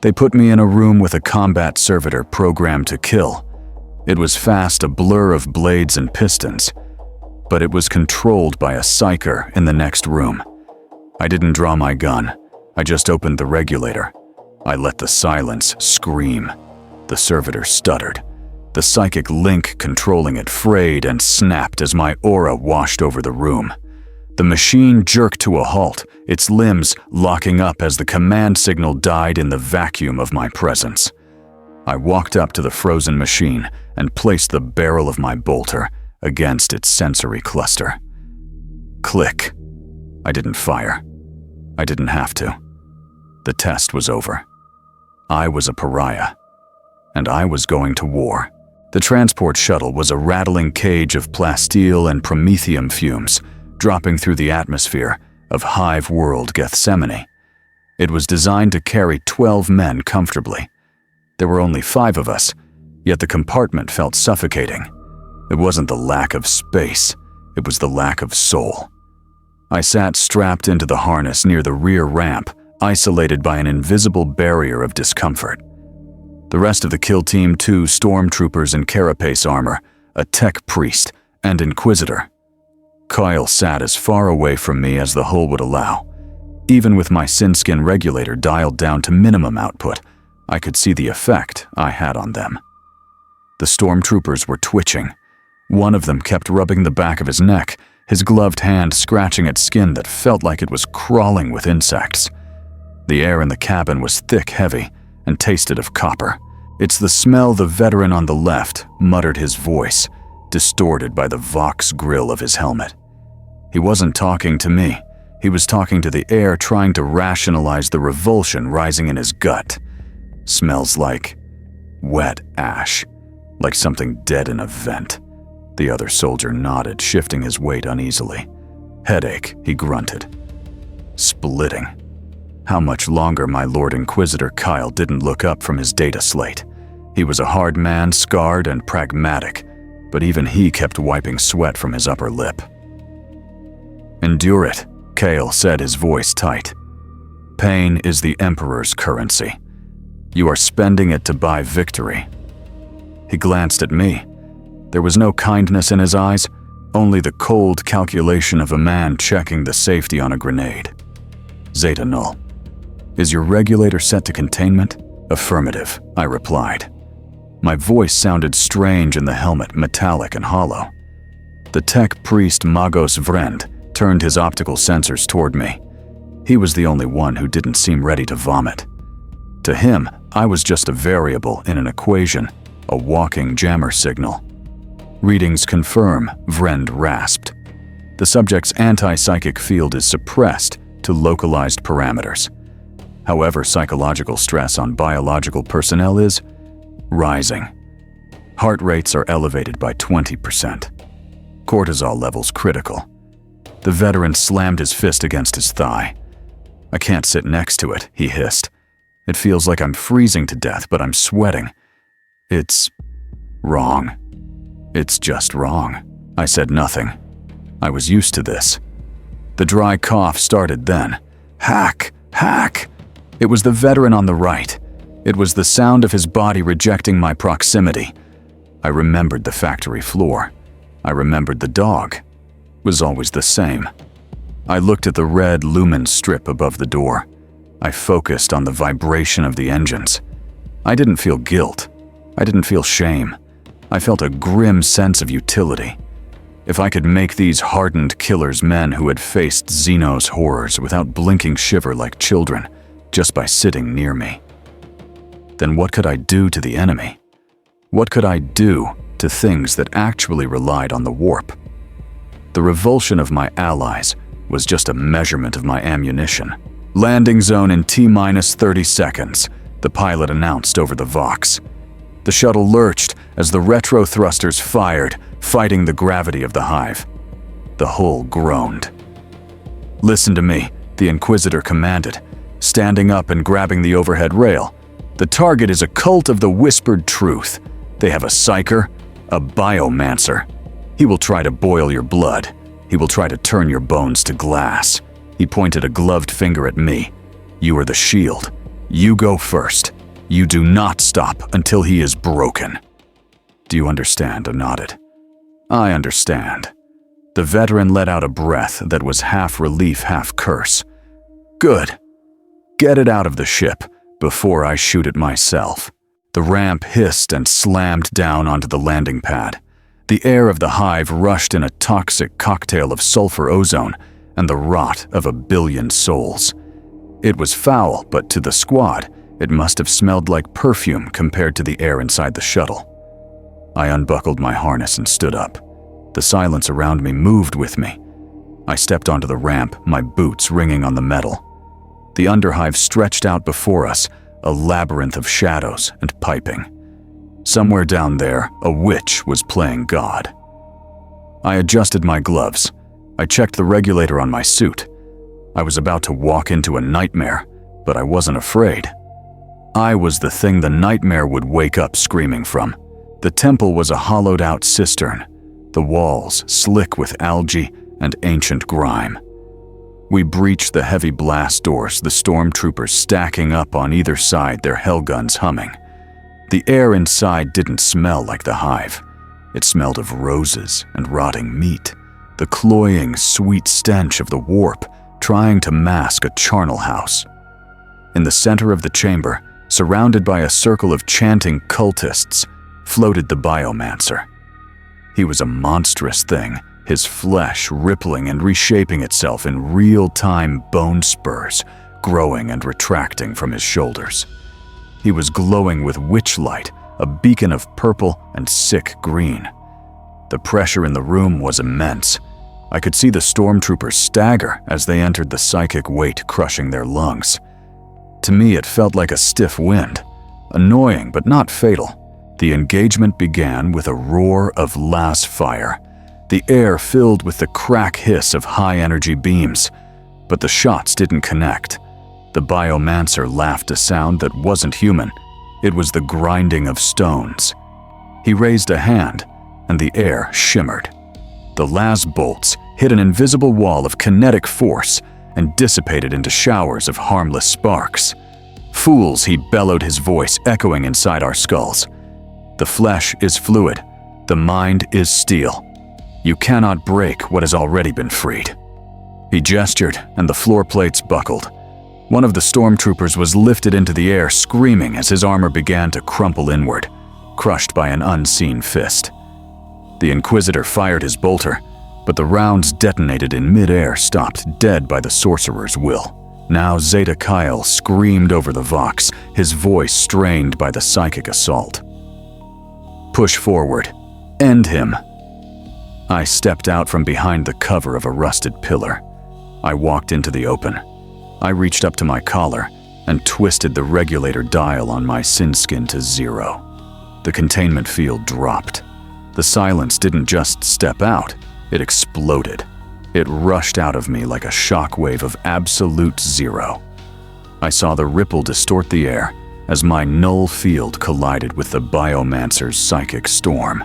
They put me in a room with a combat servitor programmed to kill. It was fast, a blur of blades and pistons. But it was controlled by a psyker in the next room. I didn't draw my gun. I just opened the regulator. I let the silence scream. The servitor stuttered. The psychic link controlling it frayed and snapped as my aura washed over the room. The machine jerked to a halt, its limbs locking up as the command signal died in the vacuum of my presence. I walked up to the frozen machine and placed the barrel of my bolter against its sensory cluster. Click. I didn't fire. I didn't have to. The test was over. I was a pariah, and I was going to war. The transport shuttle was a rattling cage of plasteel and promethium fumes, dropping through the atmosphere of Hive World Gethsemane. It was designed to carry 12 men comfortably. There were only 5 of us, yet the compartment felt suffocating. It wasn't the lack of space, it was the lack of soul. I sat strapped into the harness near the rear ramp, isolated by an invisible barrier of discomfort. The rest of the kill team, 2 stormtroopers in carapace armor, a tech priest, and inquisitor. Kyle sat as far away from me as the hull would allow. Even with my SynSkin regulator dialed down to minimum output, I could see the effect I had on them. The stormtroopers were twitching. One of them kept rubbing the back of his neck, his gloved hand scratching at skin that felt like it was crawling with insects. The air in the cabin was thick, heavy, and tasted of copper. It's the smell the veteran on the left muttered, his voice distorted by the Vox grill of his helmet. He wasn't talking to me. He was talking to the air, trying to rationalize the revulsion rising in his gut. Smells like wet ash, like something dead in a vent. The other soldier nodded, shifting his weight uneasily. Headache, he grunted. Splitting. How much longer my Lord Inquisitor Kyle didn't look up from his data slate. He was a hard man, scarred and pragmatic, but even he kept wiping sweat from his upper lip. Endure it, Kale said, his voice tight. Pain is the Emperor's currency. You are spending it to buy victory. He glanced at me. There was no kindness in his eyes, only the cold calculation of a man checking the safety on a grenade. Zeta Null. Is your regulator set to containment? Affirmative, I replied. My voice sounded strange in the helmet, metallic and hollow. The tech priest Magos Vrend turned his optical sensors toward me. He was the only one who didn't seem ready to vomit. To him, I was just a variable in an equation, a walking jammer signal. Readings confirm, Vrend rasped. The subject's anti-psychic field is suppressed to localized parameters. However, psychological stress on biological personnel is rising. Heart rates are elevated by 20%. Cortisol levels critical. The veteran slammed his fist against his thigh. I can't sit next to it, he hissed. It feels like I'm freezing to death, but I'm sweating. It's wrong. It's just wrong. I said nothing. I was used to this. The dry cough started then. Hack! Hack! It was the veteran on the right. It was the sound of his body rejecting my proximity. I remembered the factory floor. I remembered the dog. It was always the same. I looked at the red lumen strip above the door. I focused on the vibration of the engines. I didn't feel guilt. I didn't feel shame. I felt a grim sense of utility. If I could make these hardened killers men who had faced Xenos horrors without blinking shiver like children, just by sitting near me, then what could I do to the enemy? What could I do to things that actually relied on the warp? The revulsion of my allies was just a measurement of my ammunition. Landing zone in T-minus 30 seconds, the pilot announced over the Vox. The shuttle lurched as the retro thrusters fired, fighting the gravity of the hive. The hull groaned. Listen to me, the Inquisitor commanded, standing up and grabbing the overhead rail. The target is a cult of the whispered truth. They have a psyker, a biomancer. He will try to boil your blood. He will try to turn your bones to glass. He pointed a gloved finger at me. You are the shield. You go first. You do not stop until he is broken. Do you understand? I nodded. I understand. The veteran let out a breath that was half relief, half curse. Good. Get it out of the ship before I shoot it myself. The ramp hissed and slammed down onto the landing pad. The air of the hive rushed in a toxic cocktail of sulfur ozone and the rot of a billion souls. It was foul, but to the squad, it must have smelled like perfume compared to the air inside the shuttle. I unbuckled my harness and stood up. The silence around me moved with me. I stepped onto the ramp, my boots ringing on the metal. The underhive stretched out before us, a labyrinth of shadows and piping. Somewhere down there, a witch was playing God. I adjusted my gloves. I checked the regulator on my suit. I was about to walk into a nightmare, but I wasn't afraid. I was the thing the nightmare would wake up screaming from. The temple was a hollowed-out cistern, the walls slick with algae and ancient grime. We breached the heavy blast doors, the stormtroopers stacking up on either side, their hellguns humming. The air inside didn't smell like the hive. It smelled of roses and rotting meat, the cloying, sweet stench of the warp trying to mask a charnel house. In the center of the chamber, surrounded by a circle of chanting cultists, floated the biomancer. He was a monstrous thing, his flesh rippling and reshaping itself in real-time bone spurs, growing and retracting from his shoulders. He was glowing with witchlight, a beacon of purple and sick green. The pressure in the room was immense. I could see the stormtroopers stagger as they entered the psychic weight crushing their lungs. To me, it felt like a stiff wind, annoying but not fatal. The engagement began with a roar of las fire, the air filled with the crack hiss of high-energy beams, but the shots didn't connect. The biomancer laughed a sound that wasn't human. It was the grinding of stones. He raised a hand, and the air shimmered. The las bolts hit an invisible wall of kinetic force and dissipated into showers of harmless sparks. Fools, he bellowed, his voice echoing inside our skulls. The flesh is fluid. The mind is steel. You cannot break what has already been freed. He gestured, and the floor plates buckled. One of the stormtroopers was lifted into the air, screaming as his armor began to crumple inward, crushed by an unseen fist. The Inquisitor fired his bolter, but the rounds detonated in mid-air, stopped dead by the sorcerer's will. Now Zeta Kyle screamed over the Vox, his voice strained by the psychic assault. Push forward. End him. I stepped out from behind the cover of a rusted pillar. I walked into the open. I reached up to my collar and twisted the regulator dial on my sin skin to 0. The containment field dropped. The silence didn't just step out, it exploded. It rushed out of me like a shockwave of absolute zero. I saw the ripple distort the air as my null field collided with the biomancer's psychic storm.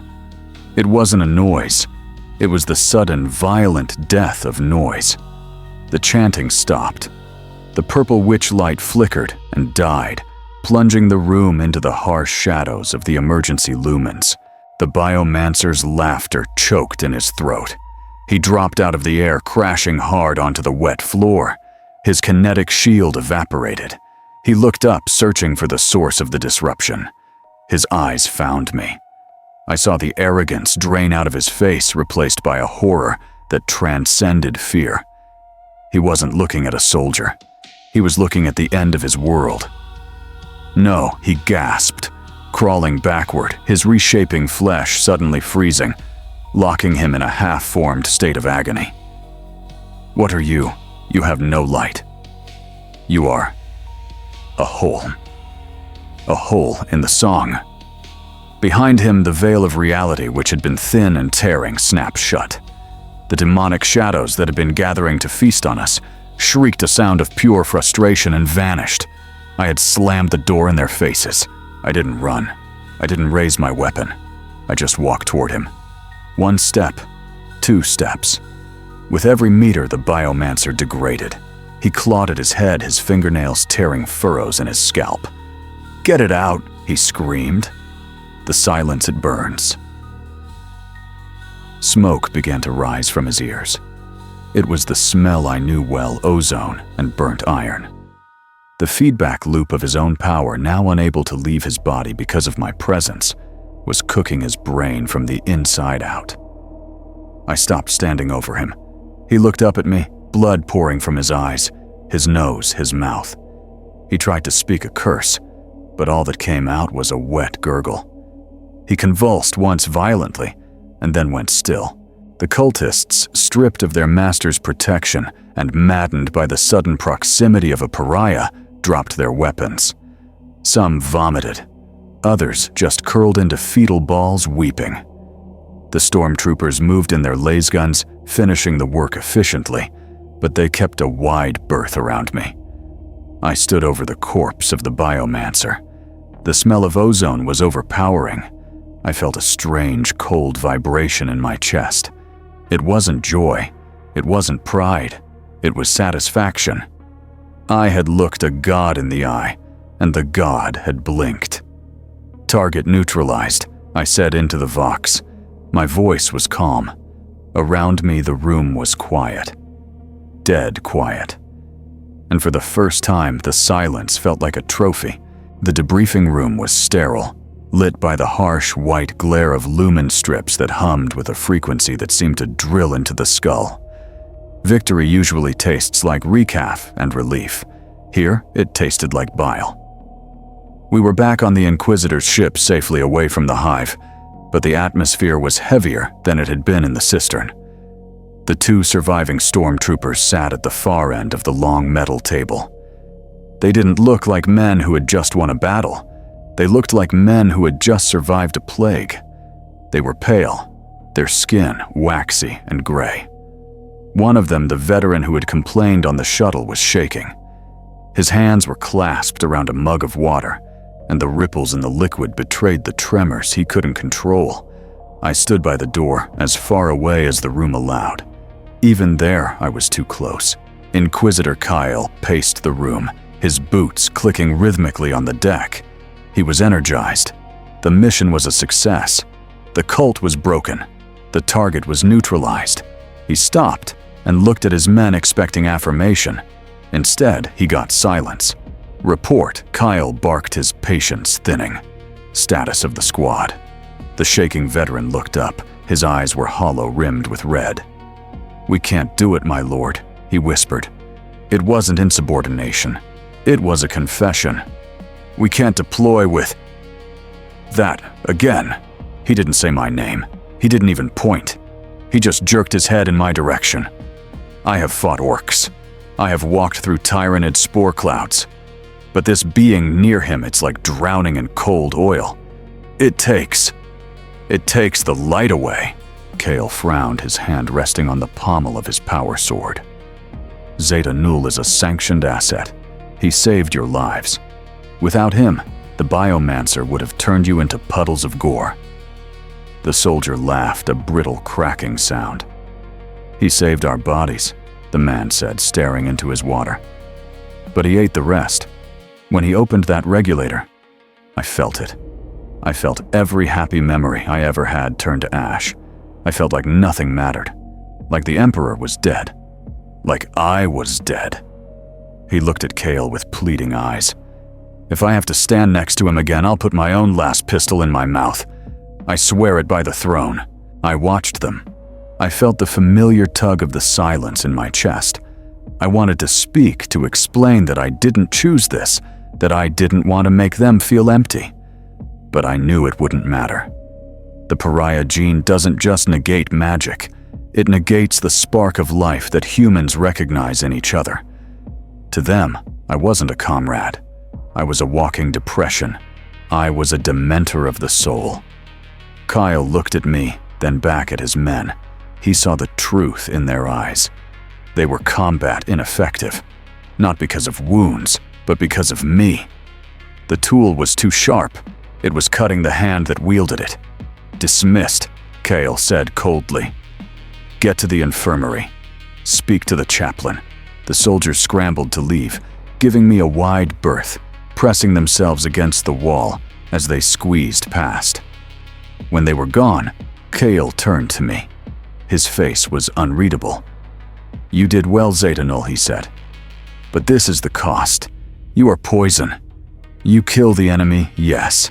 It wasn't a noise. It was the sudden, violent death of noise. The chanting stopped. The purple witch light flickered and died, plunging the room into the harsh shadows of the emergency lumens. The biomancer's laughter choked in his throat. He dropped out of the air, crashing hard onto the wet floor. His kinetic shield evaporated. He looked up, searching for the source of the disruption. His eyes found me. I saw the arrogance drain out of his face, replaced by a horror that transcended fear. He wasn't looking at a soldier. He was looking at the end of his world. No, he gasped, crawling backward, his reshaping flesh suddenly freezing, locking him in a half-formed state of agony. What are you? You have no light. You are a hole. A hole in the song. Behind him, the veil of reality, which had been thin and tearing, snapped shut. The demonic shadows that had been gathering to feast on us shrieked a sound of pure frustration and vanished. I had slammed the door in their faces. I didn't run. I didn't raise my weapon. I just walked toward him. 1 step, 2 steps. With every meter, the biomancer degraded. He clawed at his head, his fingernails tearing furrows in his scalp. "Get it out," he screamed. The silence, it burns. Smoke began to rise from his ears. It was the smell I knew well, ozone and burnt iron. The feedback loop of his own power, now unable to leave his body because of my presence, was cooking his brain from the inside out. I stopped standing over him. He looked up at me, blood pouring from his eyes, his nose, his mouth. He tried to speak a curse, but all that came out was a wet gurgle. He convulsed once violently, and then went still. The cultists, stripped of their master's protection and maddened by the sudden proximity of a pariah, dropped their weapons. Some vomited. Others just curled into fetal balls, weeping. The stormtroopers moved in their lasguns, finishing the work efficiently, but they kept a wide berth around me. I stood over the corpse of the biomancer. The smell of ozone was overpowering. I felt a strange, cold vibration in my chest. It wasn't joy. It wasn't pride. It was satisfaction. I had looked a god in the eye, and the god had blinked. "Target neutralized," I said into the Vox. My voice was calm. Around me, the room was quiet. Dead quiet. And for the first time, the silence felt like a trophy. The debriefing room was sterile, lit by the harsh white glare of lumen strips that hummed with a frequency that seemed to drill into the skull. Victory usually tastes like recaf and relief. Here, it tasted like bile. We were back on the Inquisitor's ship, safely away from the hive, but the atmosphere was heavier than it had been in the cistern. The 2 surviving stormtroopers sat at the far end of the long metal table. They didn't look like men who had just won a battle. They looked like men who had just survived a plague. They were pale, their skin waxy and gray. One of them, the veteran who had complained on the shuttle, was shaking. His hands were clasped around a mug of water, and the ripples in the liquid betrayed the tremors he couldn't control. I stood by the door, as far away as the room allowed. Even there, I was too close. Inquisitor Kyle paced the room, his boots clicking rhythmically on the deck. He was energized. The mission was a success. The cult was broken. The target was neutralized. He stopped and looked at his men, expecting affirmation. Instead, he got silence. "Report," Kyle barked, his patience thinning. "Status of the squad." The shaking veteran looked up. His eyes were hollow, rimmed with red. "We can't do it, my lord," he whispered. It wasn't insubordination. It was a confession. "We can't deploy with..." "That, again." He didn't say my name. He didn't even point. He just jerked his head in my direction. "I have fought orcs. I have walked through tyrannid spore clouds. But this being near him, it's like drowning in cold oil. It takes the light away." Kale frowned, his hand resting on the pommel of his power sword. "Zeta Null is a sanctioned asset. He saved your lives. Without him, the biomancer would have turned you into puddles of gore." The soldier laughed, a brittle cracking sound. "He saved our bodies," the man said, staring into his water. "But he ate the rest. When he opened that regulator, I felt it. I felt every happy memory I ever had turn to ash. I felt like nothing mattered. Like the Emperor was dead. Like I was dead." He looked at Kale with pleading eyes. "If I have to stand next to him again, I'll put my own last pistol in my mouth. I swear it by the throne." I watched them. I felt the familiar tug of the silence in my chest. I wanted to speak, to explain that I didn't choose this, that I didn't want to make them feel empty. But I knew it wouldn't matter. The Pariah gene doesn't just negate magic. It negates the spark of life that humans recognize in each other. To them, I wasn't a comrade. I was a walking depression. I was a dementor of the soul. Kyle looked at me, then back at his men. He saw the truth in their eyes. They were combat ineffective, not because of wounds, but because of me. The tool was too sharp. It was cutting the hand that wielded it. "Dismissed," Kale said coldly. "Get to the infirmary. Speak to the chaplain." The soldiers scrambled to leave, giving me a wide berth, pressing themselves against the wall as they squeezed past. When they were gone, Kale turned to me. His face was unreadable. "You did well, Zeta Null," he said. "But this is the cost. You are poison. You kill the enemy, yes.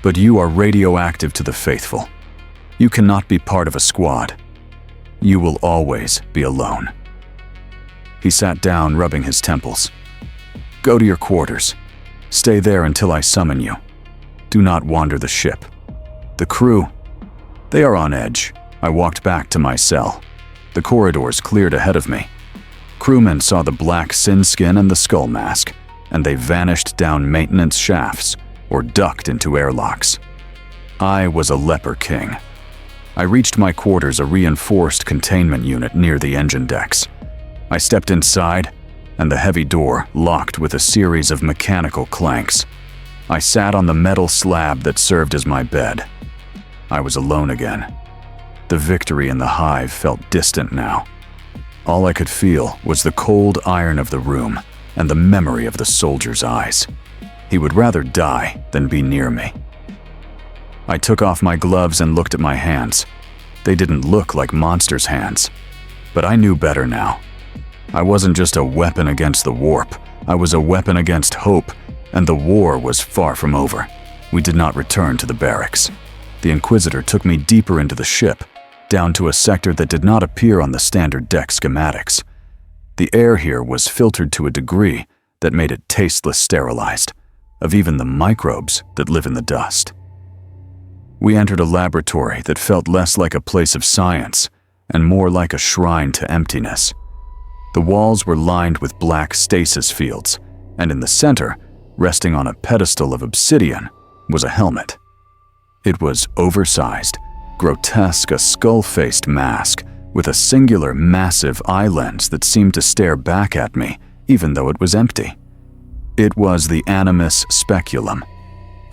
But you are radioactive to the faithful. You cannot be part of a squad. You will always be alone." He sat down, rubbing his temples. "Go to your quarters. Stay there until I summon you. Do not wander the ship. The crew, they are on edge." I walked back to my cell. The corridors cleared ahead of me. Crewmen saw the black sin skin and the skull mask, and they vanished down maintenance shafts or ducked into airlocks. I was a leper king. I reached my quarters, a reinforced containment unit near the engine decks. I stepped inside, and the heavy door locked with a series of mechanical clanks. I sat on the metal slab that served as my bed. I was alone again. The victory in the hive felt distant now. All I could feel was the cold iron of the room and the memory of the soldier's eyes. He would rather die than be near me. I took off my gloves and looked at my hands. They didn't look like monsters' hands, but I knew better now. I wasn't just a weapon against the warp, I was a weapon against hope, and the war was far from over. We did not return to the barracks. The Inquisitor took me deeper into the ship, down to a sector that did not appear on the standard deck schematics. The air here was filtered to a degree that made it tasteless sterilized, of even the microbes that live in the dust. We entered a laboratory that felt less like a place of science and more like a shrine to emptiness. The walls were lined with black stasis fields, and in the center, resting on a pedestal of obsidian, was a helmet. It was oversized, grotesque, a skull-faced mask with a singular massive eye lens that seemed to stare back at me even though it was empty. It was the Animus Speculum.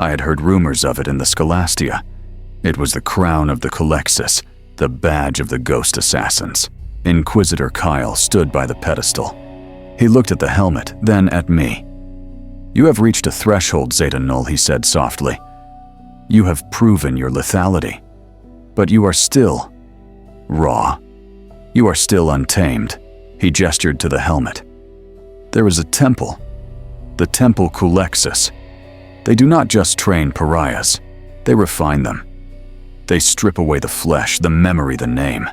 I had heard rumors of it in the Scholastia. It was the crown of the Colexis, the badge of the ghost assassins. Inquisitor Kyle stood by the pedestal. He looked at the helmet, then at me. "You have reached a threshold, Zeta Null," he said softly. "You have proven your lethality. But you are still raw. You are still untamed." He gestured to the helmet. "There is a temple. The Temple Colexis. They do not just train pariahs. They refine them. They strip away the flesh, the memory, the name.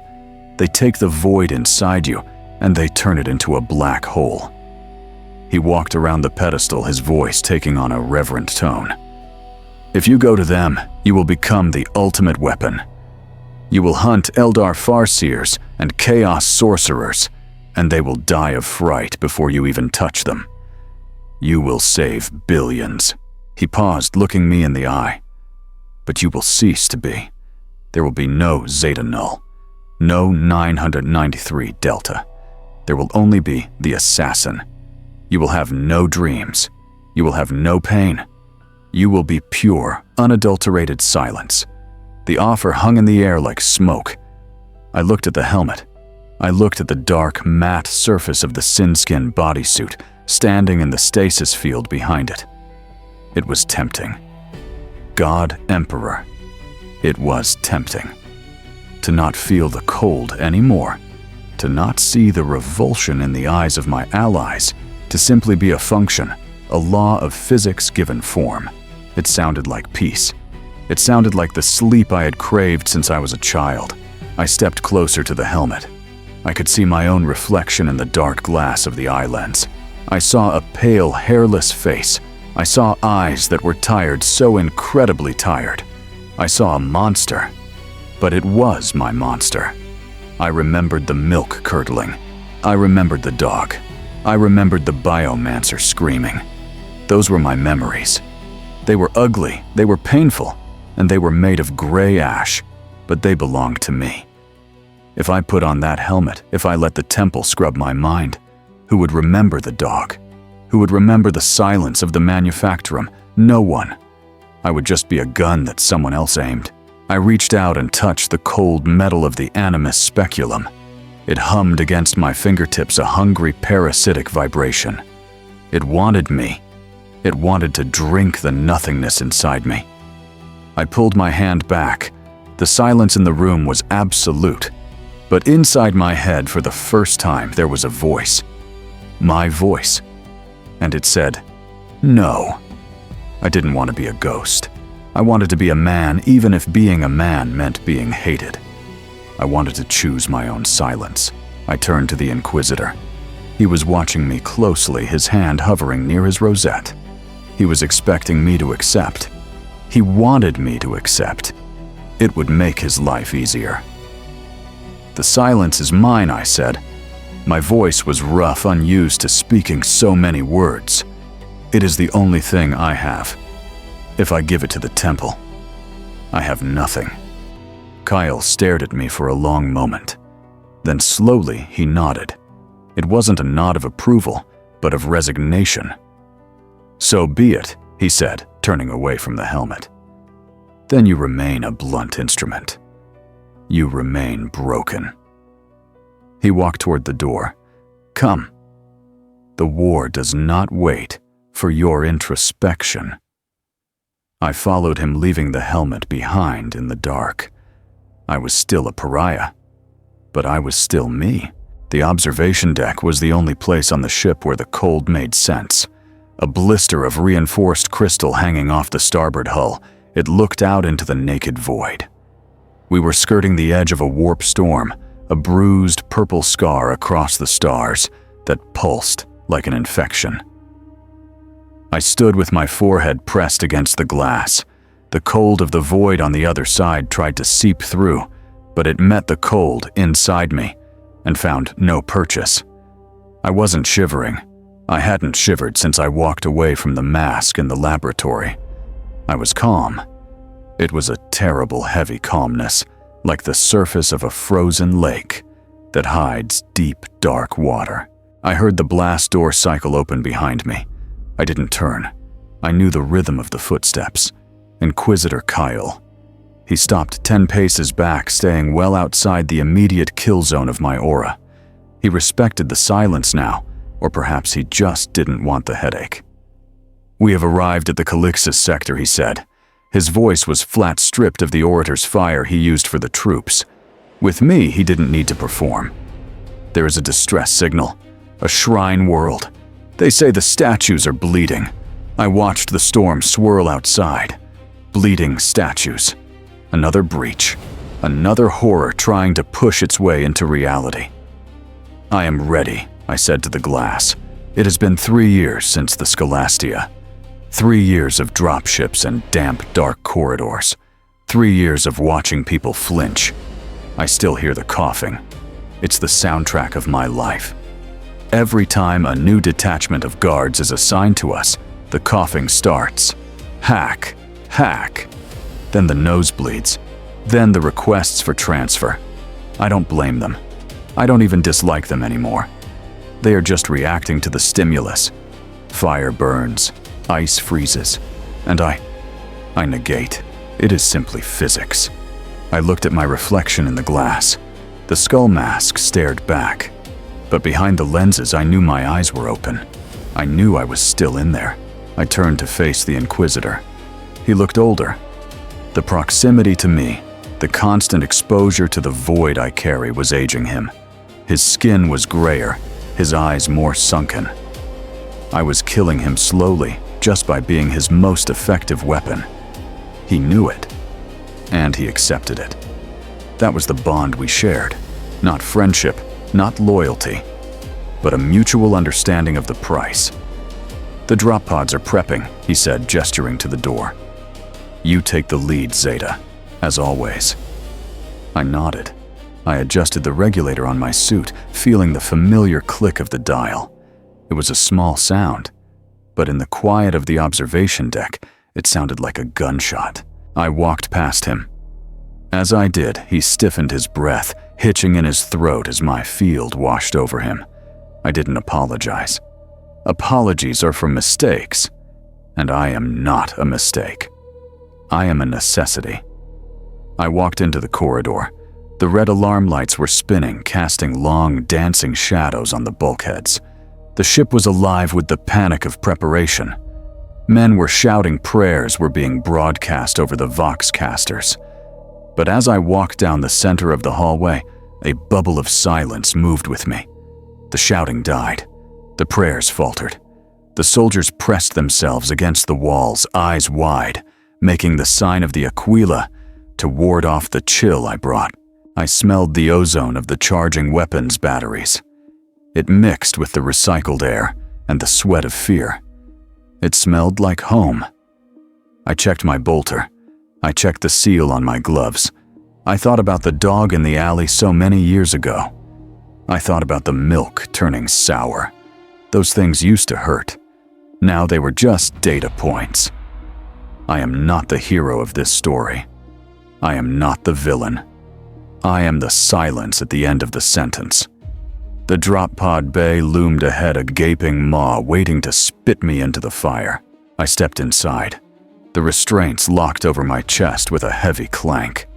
They take the void inside you, and they turn it into a black hole." He walked around the pedestal, his voice taking on a reverent tone. "If you go to them, you will become the ultimate weapon. You will hunt Eldar Farseers and Chaos Sorcerers, and they will die of fright before you even touch them. You will save billions." He paused, looking me in the eye. "But you will cease to be. There will be no Zeta Null, no 993 Delta. There will only be the assassin. You will have no dreams. You will have no pain. You will be pure, unadulterated silence." The offer hung in the air like smoke. I looked at the helmet. I looked at the dark, matte surface of the sin-skin bodysuit, standing in the stasis field behind it. It was tempting. God Emperor. It was tempting. To not feel the cold anymore. To not see the revulsion in the eyes of my allies. To simply be a function, a law of physics given form. It sounded like peace. It sounded like the sleep I had craved since I was a child. I stepped closer to the helmet. I could see my own reflection in the dark glass of the eye lens. I saw a pale, hairless face. I saw eyes that were tired, so incredibly tired. I saw a monster, but it was my monster. I remembered the milk curdling. I remembered the dog. I remembered the biomancer screaming. Those were my memories. They were ugly, they were painful, and they were made of gray ash, but they belonged to me. If I put on that helmet, if I let the temple scrub my mind, who would remember the dog? Who would remember the silence of the manufactorum? No one. I would just be a gun that someone else aimed. I reached out and touched the cold metal of the Animus Speculum. It hummed against my fingertips, a hungry parasitic vibration. It wanted me. It wanted to drink the nothingness inside me. I pulled my hand back. The silence in the room was absolute. But inside my head, for the first time, there was a voice. My voice. And it said, no. I didn't want to be a ghost. I wanted to be a man, even if being a man meant being hated. I wanted to choose my own silence. I turned to the Inquisitor. He was watching me closely, his hand hovering near his rosette. He was expecting me to accept. He wanted me to accept. It would make his life easier. "The silence is mine," I said. My voice was rough, unused to speaking so many words. "It is the only thing I have. If I give it to the temple, I have nothing." Kyle stared at me for a long moment. Then slowly he nodded. It wasn't a nod of approval, but of resignation. "So be it," he said, turning away from the helmet. "Then you remain a blunt instrument. You remain broken." He walked toward the door. Come. The war does not wait for your introspection. I followed him, leaving the helmet behind in the dark. I was still a pariah, but I was still me. The observation deck was the only place on the ship where the cold made sense. A blister of reinforced crystal hanging off the starboard hull, it looked out into the naked void. We were skirting the edge of a warp storm, a bruised purple scar across the stars that pulsed like an infection. I stood with my forehead pressed against the glass. The cold of the void on the other side tried to seep through, but it met the cold inside me and found no purchase. I wasn't shivering. I hadn't shivered since I walked away from the mask in the laboratory. I was calm. It was a terrible, heavy calmness, like the surface of a frozen lake that hides deep, dark water. I heard the blast door cycle open behind me. I didn't turn. I knew the rhythm of the footsteps. Inquisitor Kyle. He stopped 10 paces back, staying well outside the immediate kill zone of my aura. He respected the silence now, or perhaps he just didn't want the headache. "We have arrived at the Calixis sector," he said. His voice was flat, stripped of the orator's fire he used for the troops. With me, he didn't need to perform. "There is a distress signal. A shrine world. They say the statues are bleeding. I watched the storm swirl outside. Bleeding statues. Another breach. Another horror trying to push its way into reality." "I am ready," I said to the glass. "It has been 3 years since the Scholastia. 3 years of dropships and damp, dark corridors. 3 years of watching people flinch. I still hear the coughing. It's the soundtrack of my life. Every time a new detachment of guards is assigned to us, the coughing starts. Hack, hack. Then the nosebleeds. Then the requests for transfer. I don't blame them. I don't even dislike them anymore. They are just reacting to the stimulus. Fire burns, ice freezes, and I negate. It is simply physics." I looked at my reflection in the glass. The skull mask stared back. But behind the lenses, I knew my eyes were open. I knew I was still in there. I turned to face the Inquisitor. He looked older. The proximity to me, the constant exposure to the void I carry was aging him. His skin was grayer, his eyes more sunken. I was killing him slowly, just by being his most effective weapon. He knew it, and he accepted it. That was the bond we shared. Not friendship, not loyalty, but a mutual understanding of the price. "The drop pods are prepping," he said, gesturing to the door. "You take the lead, Zeta, as always." I nodded. I adjusted the regulator on my suit, feeling the familiar click of the dial. It was a small sound, but in the quiet of the observation deck, it sounded like a gunshot. I walked past him. As I did, he stiffened his breath, hitching in his throat as my field washed over him. I didn't apologize. Apologies are for mistakes, and I am not a mistake. I am a necessity. I walked into the corridor. The red alarm lights were spinning, casting long, dancing shadows on the bulkheads. The ship was alive with the panic of preparation. Men were shouting, prayers were being broadcast over the voxcasters. But as I walked down the center of the hallway, a bubble of silence moved with me. The shouting died. The prayers faltered. The soldiers pressed themselves against the walls, eyes wide, making the sign of the Aquila to ward off the chill I brought. I smelled the ozone of the charging weapons batteries. It mixed with the recycled air and the sweat of fear. It smelled like home. I checked my bolter. I checked the seal on my gloves. I thought about the dog in the alley so many years ago. I thought about the milk turning sour. Those things used to hurt. Now they were just data points. I am not the hero of this story. I am not the villain. I am the silence at the end of the sentence. The drop pod bay loomed ahead, a gaping maw waiting to spit me into the fire. I stepped inside. The restraints locked over my chest with a heavy clank.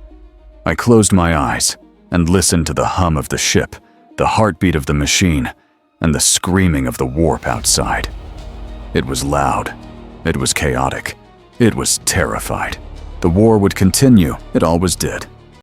I closed my eyes and listened to the hum of the ship, the heartbeat of the machine, and the screaming of the warp outside. It was loud. It was chaotic. It was terrified. The war would continue. It always did.